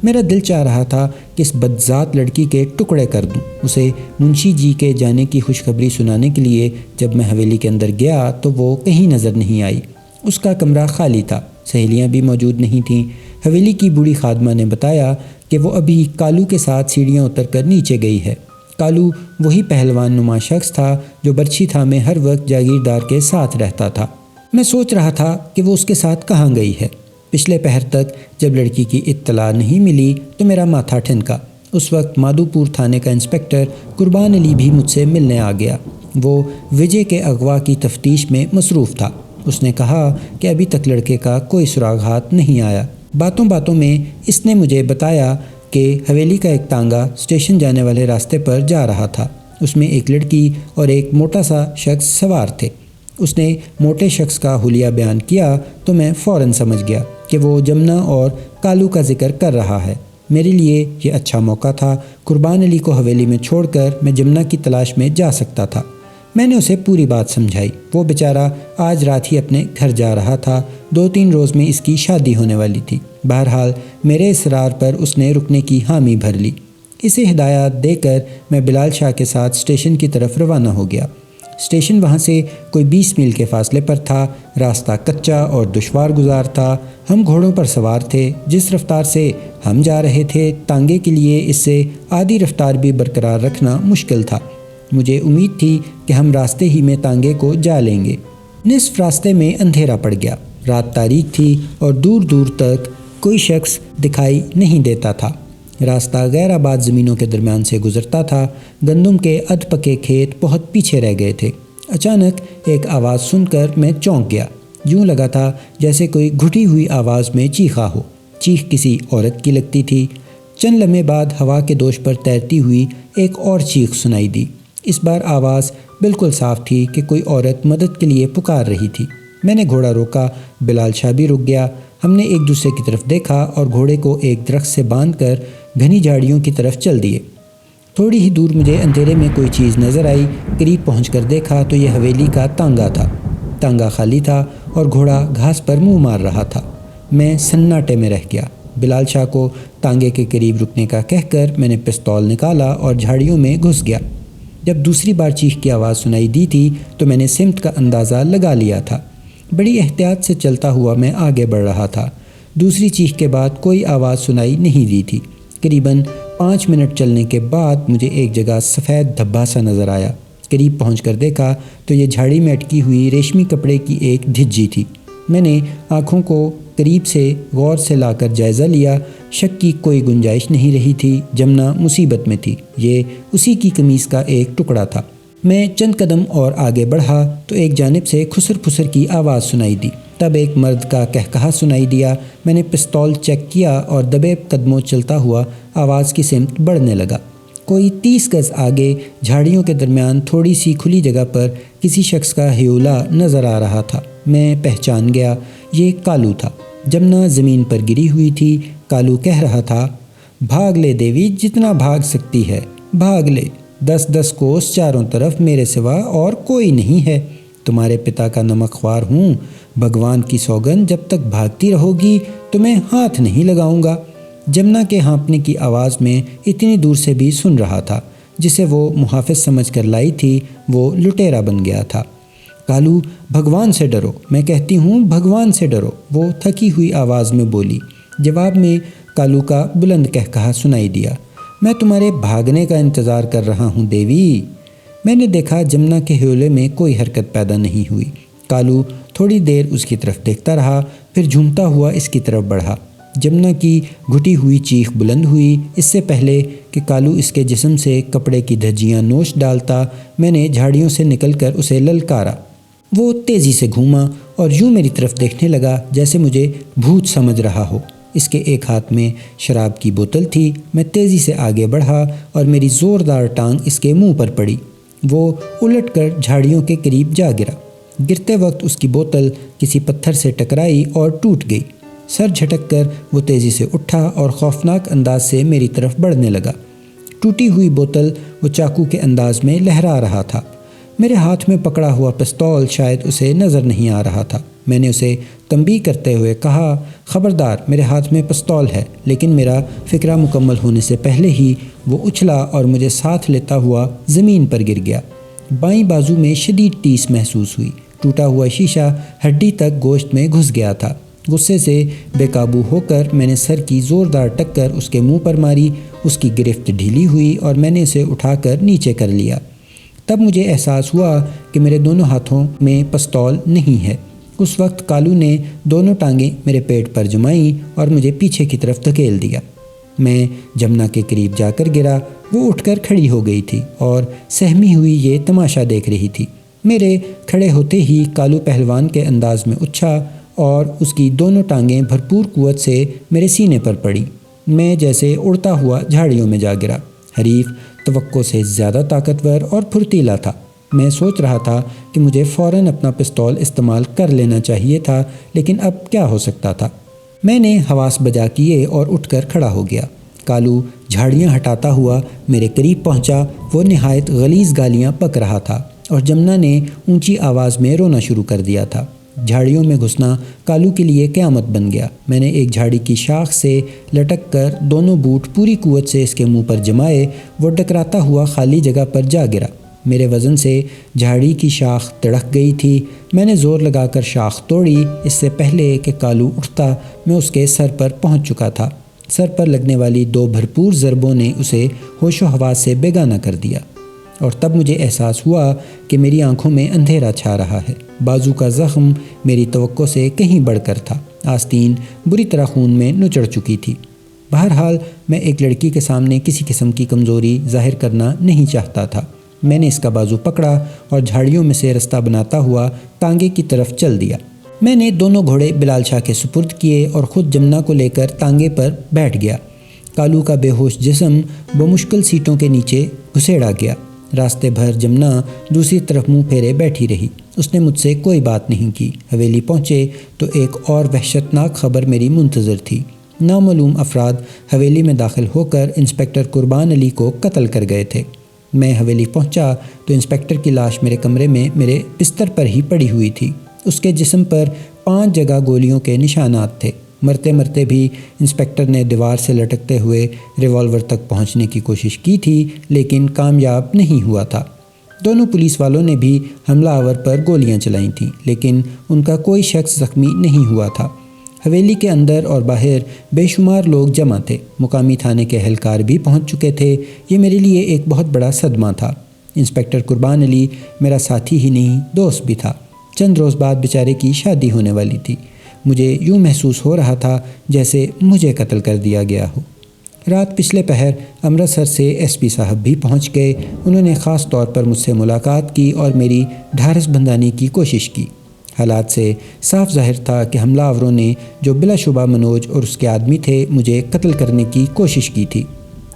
میرا دل چاہ رہا تھا کہ اس بدذات لڑکی کے ٹکڑے کر دوں۔ اسے منشی جی کے جانے کی خوشخبری سنانے کے لیے جب میں حویلی کے اندر گیا تو وہ کہیں نظر نہیں آئی۔ اس کا کمرہ خالی تھا، سہیلیاں بھی موجود نہیں تھیں۔ حویلی کی بوڑھی خادمہ نے بتایا کہ وہ ابھی کالو کے ساتھ سیڑھیاں اتر کر نیچے گئی ہے۔ کالو وہی پہلوان نما شخص تھا جو برچھی تھامے ہر وقت جاگیردار کے ساتھ رہتا تھا۔ میں سوچ رہا تھا کہ وہ اس کے ساتھ کہاں گئی ہے۔ پچھلے پہر تک جب لڑکی کی اطلاع نہیں ملی تو میرا ماتھا ٹھنکا۔ اس وقت مادھوپور تھانے کا انسپکٹر قربان علی بھی مجھ سے ملنے آ گیا۔ وہ وجے کے اغوا کی تفتیش میں مصروف تھا۔ اس نے کہا کہ ابھی تک لڑکے کا کوئی سراغ ہاتھ نہیں آیا۔ باتوں باتوں میں اس نے مجھے بتایا کہ حویلی کا ایک تانگا اسٹیشن جانے والے راستے پر جا رہا تھا۔ اس میں ایک لڑکی اور ایک موٹا سا شخص سوار تھے۔ اس نے موٹے شخص کا حلیہ بیان کیا تو میں فوراً سمجھ گیا کہ وہ جمنا اور کالو کا ذکر کر رہا ہے۔ میرے لیے یہ اچھا موقع تھا۔ قربان علی کو حویلی میں چھوڑ کر میں جمنا کی تلاش میں جا سکتا تھا۔ میں نے اسے پوری بات سمجھائی۔ وہ بیچارہ آج رات ہی اپنے گھر جا رہا تھا، 2-3 روز میں اس کی شادی ہونے والی تھی۔ بہرحال میرے اصرار پر اس نے رکنے کی حامی بھر لی۔ اسے ہدایات دے کر میں بلال شاہ کے ساتھ اسٹیشن کی طرف روانہ ہو گیا۔ اسٹیشن وہاں سے کوئی 20 میل کے فاصلے پر تھا۔ راستہ کچا اور دشوار گزار تھا۔ ہم گھوڑوں پر سوار تھے۔ جس رفتار سے ہم جا رہے تھے تانگے کے لیے اس سے آدھی رفتار بھی برقرار رکھنا مشکل تھا۔ مجھے امید تھی کہ ہم راستے ہی میں تانگے کو جا لیں گے۔ نصف راستے میں اندھیرا پڑ گیا۔ رات تاریک تھی اور دور دور تک کوئی شخص دکھائی نہیں دیتا تھا۔ راستہ غیر آباد زمینوں کے درمیان سے گزرتا تھا۔ گندم کے ادھ پکے کھیت بہت پیچھے رہ گئے تھے۔ اچانک ایک آواز سن کر میں چونک گیا۔ یوں لگا تھا جیسے کوئی گھٹی ہوئی آواز میں چیخا ہو۔ چیخ کسی عورت کی لگتی تھی۔ چند لمحے بعد ہوا کے دوش پر تیرتی ہوئی ایک اور چیخ سنائی دی۔ اس بار آواز بالکل صاف تھی کہ کوئی عورت مدد کے لیے پکار رہی تھی۔ میں نے گھوڑا روکا، بلال شاہ بھی رک گیا۔ ہم نے ایک دوسرے کی طرف دیکھا اور گھوڑے کو ایک درخت سے باندھ کر گھنی جھاڑیوں کی طرف چل دیے۔ تھوڑی ہی دور مجھے اندھیرے میں کوئی چیز نظر آئی۔ قریب پہنچ کر دیکھا تو یہ حویلی کا تانگا تھا۔ تانگا خالی تھا اور گھوڑا گھاس پر منہ مار رہا تھا۔ میں سناٹے میں رہ گیا۔ بلال شاہ کو تانگے کے قریب رکنے کا کہہ کر میں نے پستول نکالا اور جھاڑیوں میں گھس گیا۔ جب دوسری بار چیخ کی آواز سنائی دی تھی تو میں نے سمت کا اندازہ لگا لیا تھا۔ بڑی احتیاط سے چلتا ہوا میں آگے بڑھ رہا تھا۔ دوسری چیخ کے بعد کوئی آواز سنائی نہیں دی تھی۔ قریباً 5 منٹ چلنے کے بعد مجھے ایک جگہ سفید دھبا سا نظر آیا۔ قریب پہنچ کر دیکھا تو یہ جھاڑی میں اٹکی ہوئی ریشمی کپڑے کی ایک دھجی تھی۔ میں نے آنکھوں کو قریب سے غور سے لا کر جائزہ لیا۔ شک کی کوئی گنجائش نہیں رہی تھی، جمنا مصیبت میں تھی۔ یہ اسی کی قمیص کا ایک ٹکڑا تھا۔ میں چند قدم اور آگے بڑھا تو ایک جانب سے کھسر پھسر کی آواز سنائی دی۔ تب ایک مرد کا کہکہا سنائی دیا۔ میں نے پستول چیک کیا اور دبے قدموں چلتا ہوا آواز کی سمت بڑھنے لگا۔ کوئی 30 گز آگے جھاڑیوں کے درمیان تھوڑی سی کھلی جگہ پر کسی شخص کا ہیولا نظر آ رہا تھا۔ میں پہچان گیا، یہ کالو تھا۔ جمنا زمین پر گری ہوئی تھی۔ کالو کہہ رہا تھا، بھاگ لے دیوی، جتنا بھاگ سکتی ہے بھاگ لے۔ 10 کوس چاروں طرف میرے سوا اور کوئی نہیں ہے۔ تمہارے پتا کا نمک خوار ہوں، بھگوان کی سوگن جب تک بھاگتی رہو گی تو میں ہاتھ نہیں لگاؤں گا۔ جمنا کے ہانپنے کی آواز میں اتنی دور سے بھی سن رہا تھا۔ جسے وہ محافظ سمجھ کر لائی تھی وہ لٹیرا بن گیا تھا۔ کالو، بھگوان سے ڈرو، میں کہتی ہوں بھگوان سے ڈرو، وہ تھکی ہوئی آواز میں بولی۔ جواب میں کالو کا بلند کہکہا سنائی دیا، میں تمہارے بھاگنے کا انتظار کر رہا ہوں دیوی۔ میں نے دیکھا جمنا کے ہیولے میں کوئی حرکت پیدا نہیں ہوئی۔ کالو تھوڑی دیر اس کی طرف دیکھتا رہا، پھر جھومتا ہوا اس کی طرف بڑھا۔ جمنا کی گھٹی ہوئی چیخ بلند ہوئی۔ اس سے پہلے کہ کالو اس کے جسم سے کپڑے کی دھجیاں نوچ ڈالتا، میں نے جھاڑیوں سے نکل کر اسے للکارا۔ وہ تیزی سے گھوما اور یوں میری طرف دیکھنے لگا جیسے مجھے بھوت سمجھ رہا ہو۔ اس کے ایک ہاتھ میں شراب کی بوتل تھی۔ میں تیزی سے آگے بڑھا اور میری زوردار ٹانگ اس کے منہ پر پڑی۔ وہ الٹ کر جھاڑیوں کے قریب جا گرا۔ گرتے وقت اس کی بوتل کسی پتھر سے ٹکرائی اور ٹوٹ گئی۔ سر جھٹک کر وہ تیزی سے اٹھا اور خوفناک انداز سے میری طرف بڑھنے لگا۔ ٹوٹی ہوئی بوتل وہ چاقو کے انداز میں لہرا رہا تھا۔ میرے ہاتھ میں پکڑا ہوا پستول شاید اسے نظر نہیں آ رہا تھا۔ میں نے اسے تنبیہ کرتے ہوئے کہا، خبردار، میرے ہاتھ میں پستول ہے۔ لیکن میرا فکرہ مکمل ہونے سے پہلے ہی وہ اچھلا اور مجھے ساتھ لیتا ہوا زمین پر گر گیا۔ بائیں بازو میں شدید ٹیس محسوس ہوئی۔ ٹوٹا ہوا شیشہ ہڈی تک گوشت میں گھس گیا تھا۔ غصے سے بے قابو ہو کر میں نے سر کی زوردار ٹکر اس کے منہ پر ماری۔ اس کی گرفت ڈھیلی ہوئی اور میں نے اسے اٹھا کر نیچے کر لیا۔ تب مجھے احساس ہوا کہ میرے دونوں ہاتھوں میں پستول نہیں ہے۔ اس وقت کالو نے دونوں ٹانگیں میرے پیٹ پر جمائیں اور مجھے پیچھے کی طرف دھکیل دیا۔ میں جمنا کے قریب جا کر گرا۔ وہ اٹھ کر کھڑی ہو گئی تھی اور سہمی ہوئی یہ تماشا دیکھ رہی تھی۔ میرے کھڑے ہوتے ہی کالو پہلوان کے انداز میں اچھا اور اس کی دونوں ٹانگیں بھرپور قوت سے میرے سینے پر پڑی۔ میں جیسے اڑتا ہوا جھاڑیوں میں جا گرا۔ حریف توقع سے زیادہ طاقتور اور پھرتیلا تھا۔ میں سوچ رہا تھا کہ مجھے فوراً اپنا پستول استعمال کر لینا چاہیے تھا، لیکن اب کیا ہو سکتا تھا۔ میں نے حواس بجا کیے اور اٹھ کر کھڑا ہو گیا۔ کالو جھاڑیاں ہٹاتا ہوا میرے قریب پہنچا۔ وہ نہایت غلیظ گالیاں بک رہا تھا اور جمنا نے اونچی آواز میں رونا شروع کر دیا تھا۔ جھاڑیوں میں گھسنا کالو کے لیے قیامت بن گیا۔ میں نے ایک جھاڑی کی شاخ سے لٹک کر دونوں بوٹ پوری قوت سے اس کے منہ پر جمائے۔ وہ ٹکراتا ہوا خالی جگہ پر جا گرا۔ میرے وزن سے جھاڑی کی شاخ تڑک گئی تھی۔ میں نے زور لگا کر شاخ توڑی۔ اس سے پہلے کہ کالو اٹھتا میں اس کے سر پر پہنچ چکا تھا۔ سر پر لگنے والی 2 بھرپور ضربوں نے اسے ہوش و حواس سے بیگانہ کر دیا، اور تب مجھے احساس ہوا کہ میری آنکھوں میں اندھیرا چھا رہا ہے۔ بازو کا زخم میری توقع سے کہیں بڑھ کر تھا۔ آستین بری طرح خون میں نچڑ چکی تھی۔ بہرحال میں ایک لڑکی کے سامنے کسی قسم کی کمزوری ظاہر کرنا نہیں چاہتا تھا۔ میں نے اس کا بازو پکڑا اور جھاڑیوں میں سے رستہ بناتا ہوا تانگے کی طرف چل دیا۔ میں نے دونوں گھوڑے بلال شاہ کے سپرد کیے اور خود جمنا کو لے کر تانگے پر بیٹھ گیا۔ کالو کا بے ہوش جسم بمشکل سیٹوں کے نیچے گھسیڑا گیا۔ راستے بھر جمنا دوسری طرف منہ پھیرے بیٹھی رہی۔ اس نے مجھ سے کوئی بات نہیں کی۔ حویلی پہنچے تو ایک اور وحشتناک خبر میری منتظر تھی۔ نامعلوم افراد حویلی میں داخل ہو کر انسپکٹر قربان علی کو قتل کر گئے تھے۔ میں حویلی پہنچا تو انسپکٹر کی لاش میرے کمرے میں میرے بستر پر ہی پڑی ہوئی تھی۔ اس کے جسم پر 5 جگہ گولیوں کے نشانات تھے۔ مرتے مرتے بھی انسپکٹر نے دیوار سے لٹکتے ہوئے ریوالور تک پہنچنے کی کوشش کی تھی، لیکن کامیاب نہیں ہوا تھا۔ دونوں پولیس والوں نے بھی حملہ آور پر گولیاں چلائیں تھیں، لیکن ان کا کوئی شخص زخمی نہیں ہوا تھا۔ حویلی کے اندر اور باہر بے شمار لوگ جمع تھے۔ مقامی تھانے کے اہلکار بھی پہنچ چکے تھے۔ یہ میرے لیے ایک بہت بڑا صدمہ تھا۔ انسپکٹر قربان علی میرا ساتھی ہی نہیں، دوست بھی تھا۔ چند روز بعد بیچارے کی شادی ہونے والی تھی۔ مجھے یوں محسوس ہو رہا تھا جیسے مجھے قتل کر دیا گیا ہو۔ رات پچھلے پہر امرتسر سے ایس پی صاحب بھی پہنچ گئے۔ انہوں نے خاص طور پر مجھ سے ملاقات کی اور میری ڈھارس بندھانے کی کوشش کی۔ حالات سے صاف ظاہر تھا کہ حملہ آوروں نے، جو بلا شبہ منوج اور اس کے آدمی تھے، مجھے قتل کرنے کی کوشش کی تھی۔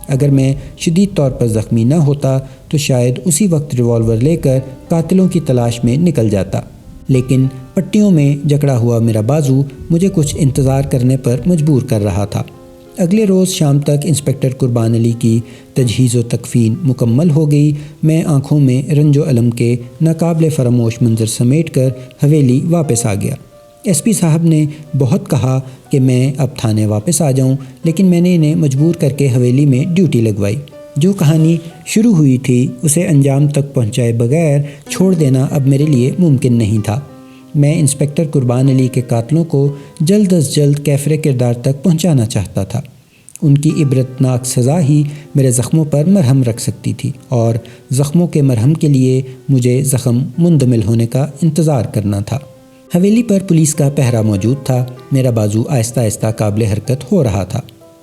اگر میں شدید طور پر زخمی نہ ہوتا تو شاید اسی وقت ریوالور لے کر قاتلوں کی تلاش میں نکل جاتا، لیکن پٹیوں میں جکڑا ہوا میرا بازو مجھے کچھ انتظار کرنے پر مجبور کر رہا تھا۔ اگلے روز شام تک انسپکٹر قربان علی کی تجہیز و تکفین مکمل ہو گئی۔ میں آنکھوں میں رنج و الم کے ناقابل فراموش منظر سمیٹ کر حویلی واپس آ گیا۔ ایس پی صاحب نے بہت کہا کہ میں اب تھانے واپس آ جاؤں، لیکن میں نے انہیں مجبور کر کے حویلی میں ڈیوٹی لگوائی۔ جو کہانی شروع ہوئی تھی اسے انجام تک پہنچائے بغیر چھوڑ دینا اب میرے لیے ممکن نہیں تھا۔ میں انسپکٹر قربان علی کے قاتلوں کو جلد از جلد کیفر کردار تک پہنچانا چاہتا تھا۔ ان کی عبرتناک سزا ہی میرے زخموں پر مرہم رکھ سکتی تھی، اور زخموں کے مرہم کے لیے مجھے زخم مندمل ہونے کا انتظار کرنا تھا۔ حویلی پر پولیس کا پہرا موجود تھا۔ میرا بازو آہستہ آہستہ قابل حرکت ہو رہا تھا۔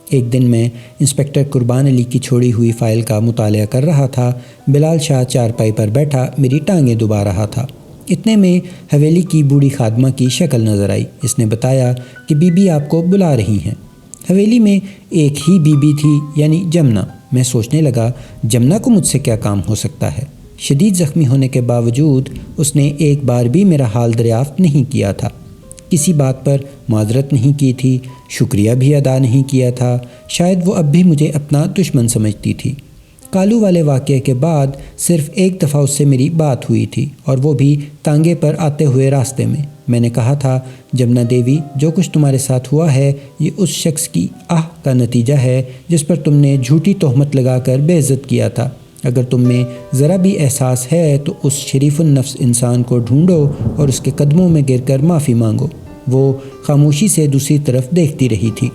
ایک دن میں انسپکٹر قربان علی کی چھوڑی ہوئی فائل کا مطالعہ کر رہا تھا۔ بلال شاہ چارپائی پر بیٹھا میری ٹانگیں دبا رہا تھا۔ اتنے میں حویلی کی بوڑھی خادمہ کی شکل نظر آئی۔ اس نے بتایا کہ بی بی آپ کو بلا رہی ہیں۔ حویلی میں ایک ہی بی بی تھی، یعنی جمنا۔ میں سوچنے لگا جمنا کو مجھ سے کیا کام ہو سکتا ہے۔ شدید زخمی ہونے کے باوجود اس نے ایک بار بھی میرا حال دریافت نہیں کیا تھا، کسی بات پر معذرت نہیں کی تھی، شکریہ بھی ادا نہیں کیا تھا۔ شاید وہ اب بھی مجھے اپنا دشمن سمجھتی تھی۔ کالو والے واقعے کے بعد صرف ایک دفعہ اس سے میری بات ہوئی تھی، اور وہ بھی تانگے پر آتے ہوئے راستے میں۔ میں نے کہا تھا، جمنا دیوی، جو کچھ تمہارے ساتھ ہوا ہے یہ اس شخص کی آہ کا نتیجہ ہے جس پر تم نے جھوٹی تہمت لگا کر بے عزت کیا تھا۔ اگر تم میں ذرا بھی احساس ہے تو اس شریف النفس انسان کو ڈھونڈو اور اس کے قدموں میں گر کر معافی مانگو۔ وہ خاموشی سے دوسری طرف دیکھتی رہی تھی۔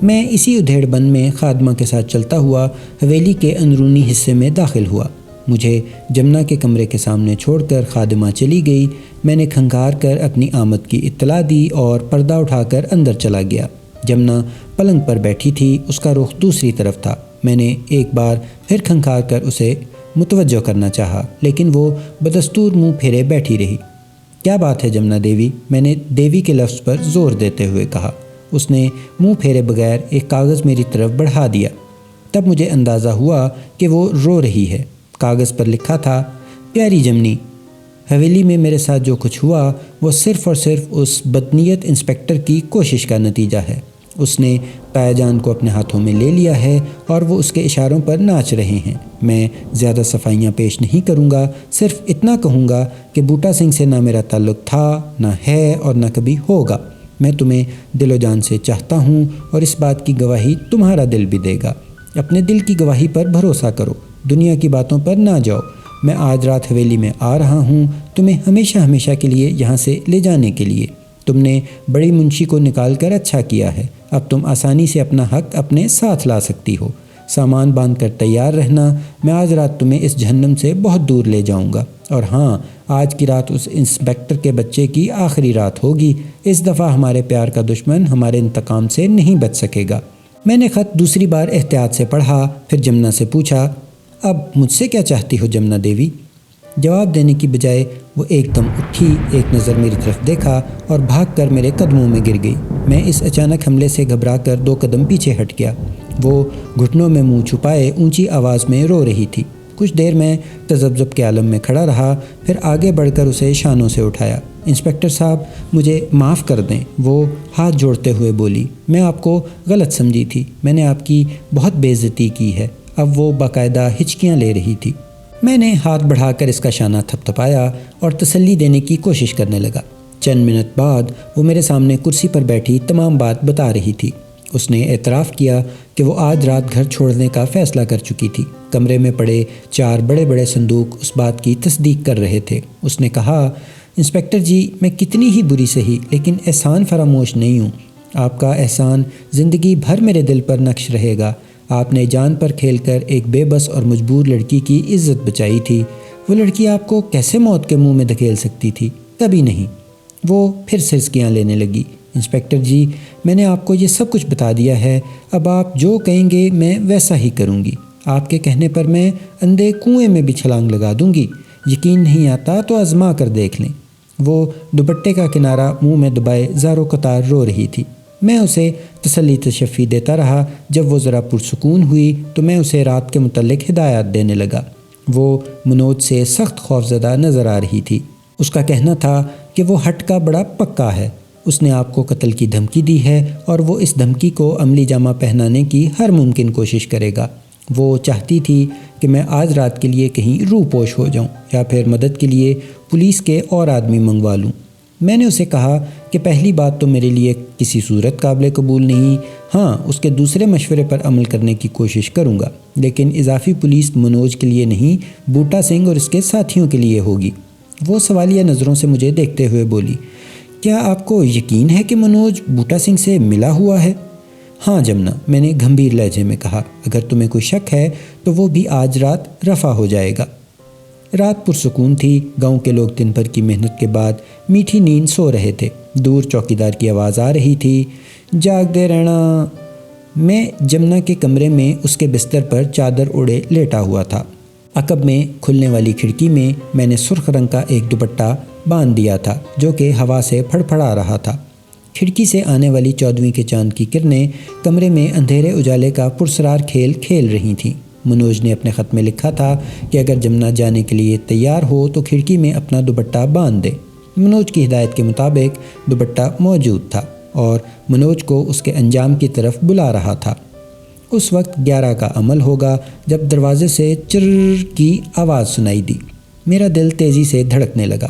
میں اسی ادھیڑ بند میں خادمہ کے ساتھ چلتا ہوا حویلی کے اندرونی حصے میں داخل ہوا۔ مجھے جمنا کے کمرے کے سامنے چھوڑ کر خادمہ چلی گئی۔ میں نے کھنکار کر اپنی آمد کی اطلاع دی اور پردہ اٹھا کر اندر چلا گیا۔ جمنا پلنگ پر بیٹھی تھی، اس کا رخ دوسری طرف تھا۔ میں نے ایک بار پھر کھنکار کر اسے متوجہ کرنا چاہا، لیکن وہ بدستور منہ پھیرے بیٹھی رہی۔ کیا بات ہے جمنا دیوی؟ میں نے دیوی کے لفظ پر زور دیتے ہوئے کہا۔ اس نے منہ پھیرے بغیر ایک کاغذ میری طرف بڑھا دیا۔ تب مجھے اندازہ ہوا کہ وہ رو رہی ہے۔ کاغذ پر لکھا تھا، پیاری جمنی، حویلی میں میرے ساتھ جو کچھ ہوا وہ صرف اور صرف اس بدنیت انسپکٹر کی کوشش کا نتیجہ ہے۔ اس نے تایا جان کو اپنے ہاتھوں میں لے لیا ہے اور وہ اس کے اشاروں پر ناچ رہے ہیں۔ میں زیادہ صفائیاں پیش نہیں کروں گا، صرف اتنا کہوں گا کہ بوٹا سنگھ سے نہ میرا تعلق تھا، نہ ہے اور نہ کبھی ہوگا۔ میں تمہیں دل و جان سے چاہتا ہوں اور اس بات کی گواہی تمہارا دل بھی دے گا۔ اپنے دل کی گواہی پر بھروسہ کرو، دنیا کی باتوں پر نہ جاؤ۔ میں آج رات حویلی میں آ رہا ہوں تمہیں ہمیشہ ہمیشہ کے لیے یہاں سے لے جانے کے لیے۔ تم نے بڑی منشی کو نکال کر اچھا کیا ہے۔ اب تم آسانی سے اپنا حق اپنے ساتھ لا سکتی ہو۔ سامان باندھ کر تیار رہنا، میں آج رات تمہیں اس جہنم سے بہت دور لے جاؤں گا۔ اور ہاں، آج کی رات اس انسپکٹر کے بچے کی آخری رات ہوگی۔ اس دفعہ ہمارے پیار کا دشمن ہمارے انتقام سے نہیں بچ سکے گا۔ میں نے خط دوسری بار احتیاط سے پڑھا، پھر جمنا سے پوچھا، اب مجھ سے کیا چاہتی ہو جمنا دیوی؟ جواب دینے کی بجائے وہ ایک دم اٹھی، ایک نظر میری طرف دیکھا اور بھاگ کر میرے قدموں میں گر گئی۔ میں اس اچانک حملے سے گھبرا کر 2 قدم پیچھے ہٹ گیا۔ وہ گھٹنوں میں منہ چھپائے اونچی آواز میں رو رہی تھی۔ کچھ دیر میں تذبذب کے عالم میں کھڑا رہا، پھر آگے بڑھ کر اسے شانوں سے اٹھایا۔ انسپکٹر صاحب مجھے معاف کر دیں، وہ ہاتھ جوڑتے ہوئے بولی۔ میں آپ کو غلط سمجھی تھی، میں نے آپ کی بہت بے عزتی کی ہے۔ اب وہ باقاعدہ ہچکیاں لے رہی تھی۔ میں نے ہاتھ بڑھا کر اس کا شانہ تھپ تھپایا اور تسلی دینے کی کوشش کرنے لگا۔ چند منٹ بعد وہ میرے سامنے کرسی پر بیٹھی تمام بات بتا رہی تھی۔ اس نے اعتراف کیا کہ وہ آج رات گھر چھوڑنے کا فیصلہ کر چکی تھی۔ کمرے میں پڑے 4 بڑے بڑے صندوق اس بات کی تصدیق کر رہے تھے۔ اس نے کہا، انسپکٹر جی، میں کتنی ہی بری سہی لیکن احسان فراموش نہیں ہوں۔ آپ کا احسان زندگی بھر میرے دل پر نقش رہے گا۔ آپ نے جان پر کھیل کر ایک بے بس اور مجبور لڑکی کی عزت بچائی تھی۔ وہ لڑکی آپ کو کیسے موت کے منہ میں دھکیل سکتی تھی؟ کبھی نہیں۔ وہ پھر سرسکیاں لینے لگی۔ انسپکٹر جی، میں نے آپ کو یہ سب کچھ بتا دیا ہے، اب آپ جو کہیں گے میں ویسا ہی کروں گی۔ آپ کے کہنے پر میں اندھے کنویں میں بھی چھلانگ لگا دوں گی۔ یقین نہیں آتا تو آزما کر دیکھ لیں۔ وہ دوپٹے کا کنارہ منہ میں دبائے زارو قطار رو رہی تھی۔ میں اسے تسلی تشفی دیتا رہا۔ جب وہ ذرا پرسکون ہوئی تو میں اسے رات کے متعلق ہدایات دینے لگا۔ وہ منوج سے سخت خوفزدہ نظر آ رہی تھی۔ اس کا کہنا تھا کہ وہ ہٹ کا بڑا پکا ہے۔ اس نے آپ کو قتل کی دھمکی دی ہے اور وہ اس دھمکی کو عملی جامہ پہنانے کی ہر ممکن کوشش کرے گا۔ وہ چاہتی تھی کہ میں آج رات کے لیے کہیں روح پوش ہو جاؤں یا پھر مدد کے لیے پولیس کے اور آدمی منگوا لوں۔ میں نے اسے کہا کہ پہلی بات تو میرے لیے کسی صورت قابل قبول نہیں۔ ہاں، اس کے دوسرے مشورے پر عمل کرنے کی کوشش کروں گا، لیکن اضافی پولیس منوج کے لیے نہیں، بوٹا سنگھ اور اس کے ساتھیوں کے لیے ہوگی۔ وہ سوالیہ نظروں سے مجھے دیکھتے ہوئے بولی، کیا آپ کو یقین ہے کہ منوج بوٹا سنگھ سے ملا ہوا ہے؟ ہاں جمنا، میں نے گھمبیر لہجے میں کہا، اگر تمہیں کوئی شک ہے تو وہ بھی آج رات رفع ہو جائے گا۔ رات پرسکون تھی۔ گاؤں کے لوگ دن بھر کی محنت کے بعد میٹھی نیند سو رہے تھے۔ دور چوکیدار کی آواز آ رہی تھی، جاگ دے رہنا۔ میں جمنا کے کمرے میں اس کے بستر پر چادر اڑے لیٹا ہوا تھا۔ عقب میں کھلنے والی کھڑکی میں نے سرخ رنگ کا ایک دوپٹہ باندھ دیا تھا جو کہ ہوا سے پھڑپھڑا رہا تھا۔ کھڑکی سے آنے والی 14ویں کے چاند کی کرنیں کمرے میں اندھیرے اجالے کا پرسرار کھیل کھیل رہی تھیں۔ منوج نے اپنے خط میں لکھا تھا کہ اگر جمنا جانے کے لیے تیار ہو تو کھڑکی میں اپنا دوپٹہ باندھ دے۔ منوج کی ہدایت کے مطابق دوپٹہ موجود تھا اور منوج کو اس کے انجام کی طرف بلا رہا تھا۔ اس وقت 11 کا عمل ہوگا جب دروازے سے چرر کی آواز سنائی دی۔ میرا دل تیزی سے دھڑکنے لگا۔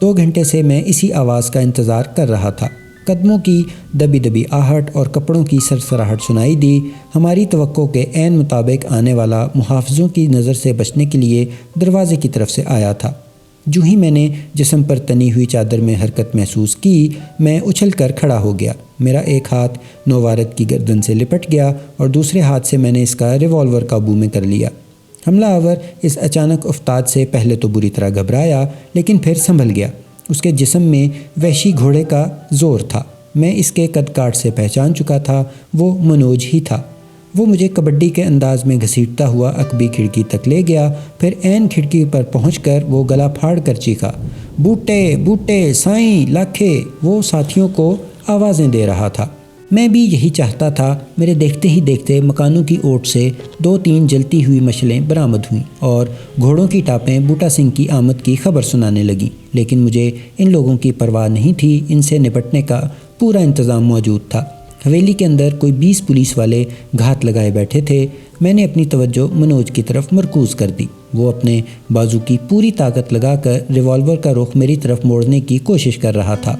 2 گھنٹے سے میں اسی آواز کا انتظار کر رہا تھا۔ قدموں کی دبی دبی آہٹ اور کپڑوں کی سرسراہٹ سنائی دی۔ ہماری توقع کے عین مطابق آنے والا محافظوں کی نظر سے بچنے کے لیے دروازے کی طرف سے آیا تھا۔ جو ہی میں نے جسم پر تنی ہوئی چادر میں حرکت محسوس کی، میں اچھل کر کھڑا ہو گیا۔ میرا ایک ہاتھ نووارد کی گردن سے لپٹ گیا اور دوسرے ہاتھ سے میں نے اس کا ریوالور قابو میں کر لیا۔ حملہ آور اس اچانک افتاد سے پہلے تو بری طرح گھبرایا، لیکن پھر سنبھل گیا۔ اس کے جسم میں وحشی گھوڑے کا زور تھا۔ میں اس کے قد کاٹ سے پہچان چکا تھا، وہ منوج ہی تھا۔ وہ مجھے کبڈی کے انداز میں گھسیٹتا ہوا عقبی کھڑکی تک لے گیا، پھر عین کھڑکی پر پہنچ کر وہ گلا پھاڑ کر چیخا، بوٹے بوٹے سائیں لاکھے۔ وہ ساتھیوں کو آوازیں دے رہا تھا۔ میں بھی یہی چاہتا تھا۔ میرے دیکھتے ہی دیکھتے مکانوں کی اوٹ سے 2-3 جلتی ہوئی مشلیں برآمد ہوئیں اور گھوڑوں کی ٹاپیں بوٹا سنگھ کی آمد کی خبر سنانے لگیں، لیکن مجھے ان لوگوں کی پرواہ نہیں تھی۔ ان سے نپٹنے کا پورا انتظام موجود تھا۔ حویلی کے اندر کوئی 20 پولیس والے گھات لگائے بیٹھے تھے۔ میں نے اپنی توجہ منوج کی طرف مرکوز کر دی۔ وہ اپنے بازو کی پوری طاقت لگا کر ریوالور کا رخ میری طرف موڑنے کی کوشش کر رہا تھا۔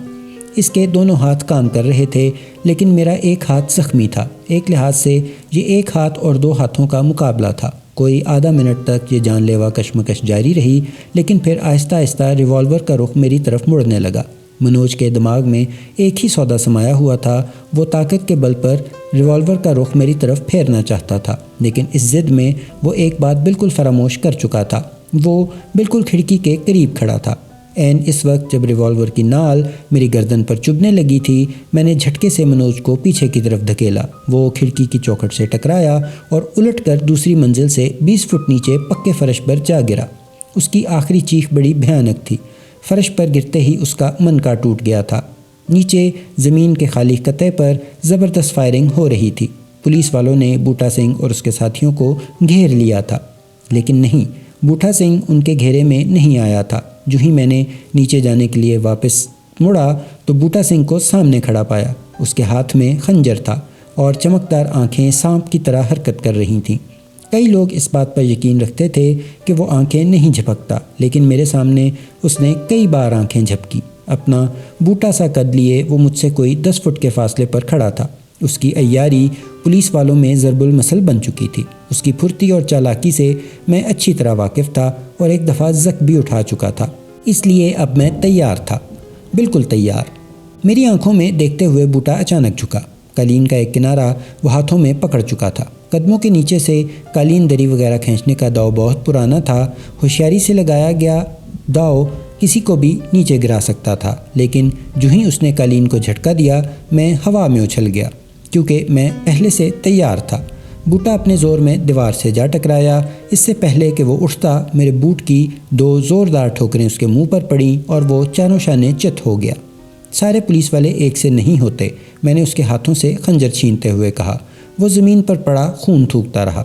اس کے دونوں ہاتھ کام کر رہے تھے، لیکن میرا ایک ہاتھ زخمی تھا۔ ایک لحاظ سے یہ ایک ہاتھ اور 2 ہاتھوں کا مقابلہ تھا۔ کوئی آدھا منٹ تک یہ جان لیوا کشمکش جاری رہی، لیکن پھر آہستہ آہستہ ریوالور کا رخ میری طرف مڑنے لگا۔ منوج کے دماغ میں ایک ہی سودا سمایا ہوا تھا۔ وہ طاقت کے بل پر ریوالور کا رخ میری طرف پھیرنا چاہتا تھا، لیکن اس ضد میں وہ ایک بات بالکل فراموش کر چکا تھا۔ وہ بالکل کھڑکی کے قریب کھڑا تھا۔ عین اس وقت جب ریوالور کی نال میری گردن پر چبھنے لگی تھی، میں نے جھٹکے سے منوج کو پیچھے کی طرف دھکیلا۔ وہ کھڑکی کی چوکھٹ سے ٹکرایا اور الٹ کر دوسری منزل سے 20 فٹ نیچے پکے فرش پر جا گرا۔ اس کی آخری چیخ بڑی بھیانک تھی۔ فرش پر گرتے ہی اس کا منکا ٹوٹ گیا تھا۔ نیچے زمین کے خالی خطے پر زبردست فائرنگ ہو رہی تھی۔ پولیس والوں نے بوٹا سنگھ اور اس کے ساتھیوں کو گھیر لیا تھا، لیکن نہیں، بوٹھا سنگھ ان کے گھیرے میں نہیں آیا تھا۔ جو ہی میں نے نیچے جانے کے لیے واپس مڑا تو بوٹھا سنگھ کو سامنے کھڑا پایا۔ اس کے ہاتھ میں خنجر تھا اور چمکدار آنکھیں سانپ کی طرح حرکت کر رہی تھیں۔ کئی لوگ اس بات پر یقین رکھتے تھے کہ وہ آنکھیں نہیں جھپکتا، لیکن میرے سامنے اس نے کئی بار آنکھیں جھپکی۔ اپنا بوٹا سا قد لیے وہ مجھ سے کوئی 10 فٹ کے فاصلے پر کھڑا تھا۔ اس کی عیاری پولیس والوں میں ضرب المثل بن چکی تھی۔ اس کی پھرتی اور چالاکی سے میں اچھی طرح واقف تھا اور ایک دفعہ زک بھی اٹھا چکا تھا، اس لیے اب میں تیار تھا، بالکل تیار۔ میری آنکھوں میں دیکھتے ہوئے بوٹا اچانک جھکا۔ قالین کا ایک کنارہ وہ ہاتھوں میں پکڑ چکا تھا۔ قدموں کے نیچے سے قالین دری وغیرہ کھینچنے کا داؤ بہت پرانا تھا۔ ہوشیاری سے لگایا گیا داؤ کسی کو بھی نیچے گرا سکتا تھا، لیکن جو ہی اس نے قالین کو جھٹکا دیا میں ہوا میں اچھل گیا، کیونکہ میں پہلے سے تیار تھا۔ بوٹا اپنے زور میں دیوار سے جا ٹکرایا۔ اس سے پہلے کہ وہ اٹھتا میرے بوٹ کی 2 زوردار ٹھوکریں اس کے منہ پر پڑیں اور وہ چانوں شانے چت ہو گیا۔ سارے پولیس والے ایک سے نہیں ہوتے، میں نے اس کے ہاتھوں سے خنجر چھینتے ہوئے کہا۔ وہ زمین پر پڑا خون تھوکتا رہا۔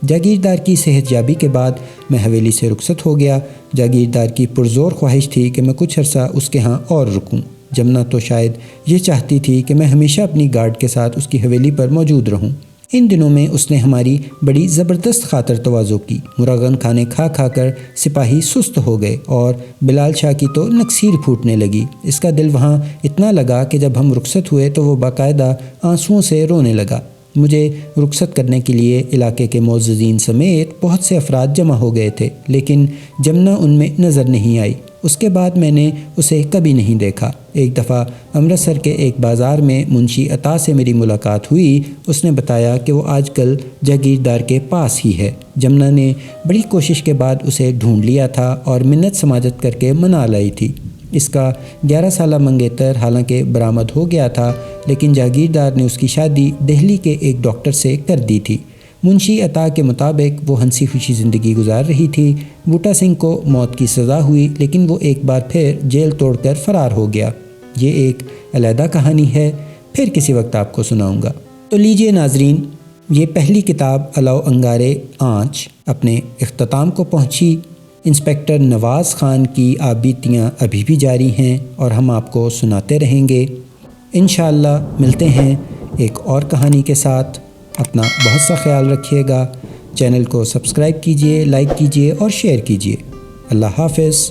جاگیردار کی صحت یابی کے بعد میں حویلی سے رخصت ہو گیا۔ جاگیردار کی پرزور خواہش تھی کہ میں کچھ عرصہ اس کے ہاں اور رکوں۔ جمنا تو شاید یہ چاہتی تھی کہ میں ہمیشہ اپنی گارڈ کے ساتھ اس کی حویلی پر موجود رہوں۔ ان دنوں میں اس نے ہماری بڑی زبردست خاطر تواضع کی۔ مرغن کھانے کھا کھا کر سپاہی سست ہو گئے اور بلال شاہ کی تو نکسیر پھوٹنے لگی۔ اس کا دل وہاں اتنا لگا کہ جب ہم رخصت ہوئے تو وہ باقاعدہ آنسوؤں سے رونے لگا۔ مجھے رخصت کرنے کے لیے علاقے کے معززین سمیت بہت سے افراد جمع ہو گئے تھے، لیکن جمنا ان میں نظر نہیں آئی۔ اس کے بعد میں نے اسے کبھی نہیں دیکھا۔ ایک دفعہ امرتسر کے ایک بازار میں منشی عطا سے میری ملاقات ہوئی۔ اس نے بتایا کہ وہ آج کل جاگیردار کے پاس ہی ہے۔ جمنا نے بڑی کوشش کے بعد اسے ڈھونڈ لیا تھا اور منت سماجت کر کے منا لائی تھی۔ اس کا 11 سالہ منگیتر حالانکہ برآمد ہو گیا تھا، لیکن جاگیردار نے اس کی شادی دہلی کے ایک ڈاکٹر سے کر دی تھی۔ منشی عطا کے مطابق وہ ہنسی خوشی زندگی گزار رہی تھی۔ بوٹا سنگھ کو موت کی سزا ہوئی، لیکن وہ ایک بار پھر جیل توڑ کر فرار ہو گیا۔ یہ ایک علیحدہ کہانی ہے، پھر کسی وقت آپ کو سناؤں گا۔ تو لیجئے ناظرین، یہ پہلی کتاب الاؤ انگارے آنچ اپنے اختتام کو پہنچی۔ انسپکٹر نواز خان کی آبیتیاں ابھی بھی جاری ہیں اور ہم آپ کو سناتے رہیں گے۔ انشاءاللہ ملتے ہیں ایک اور کہانی کے ساتھ۔ اپنا بہت سا خیال رکھیے گا۔ چینل کو سبسکرائب کیجئے، لائک کیجئے اور شیئر کیجئے۔ اللہ حافظ۔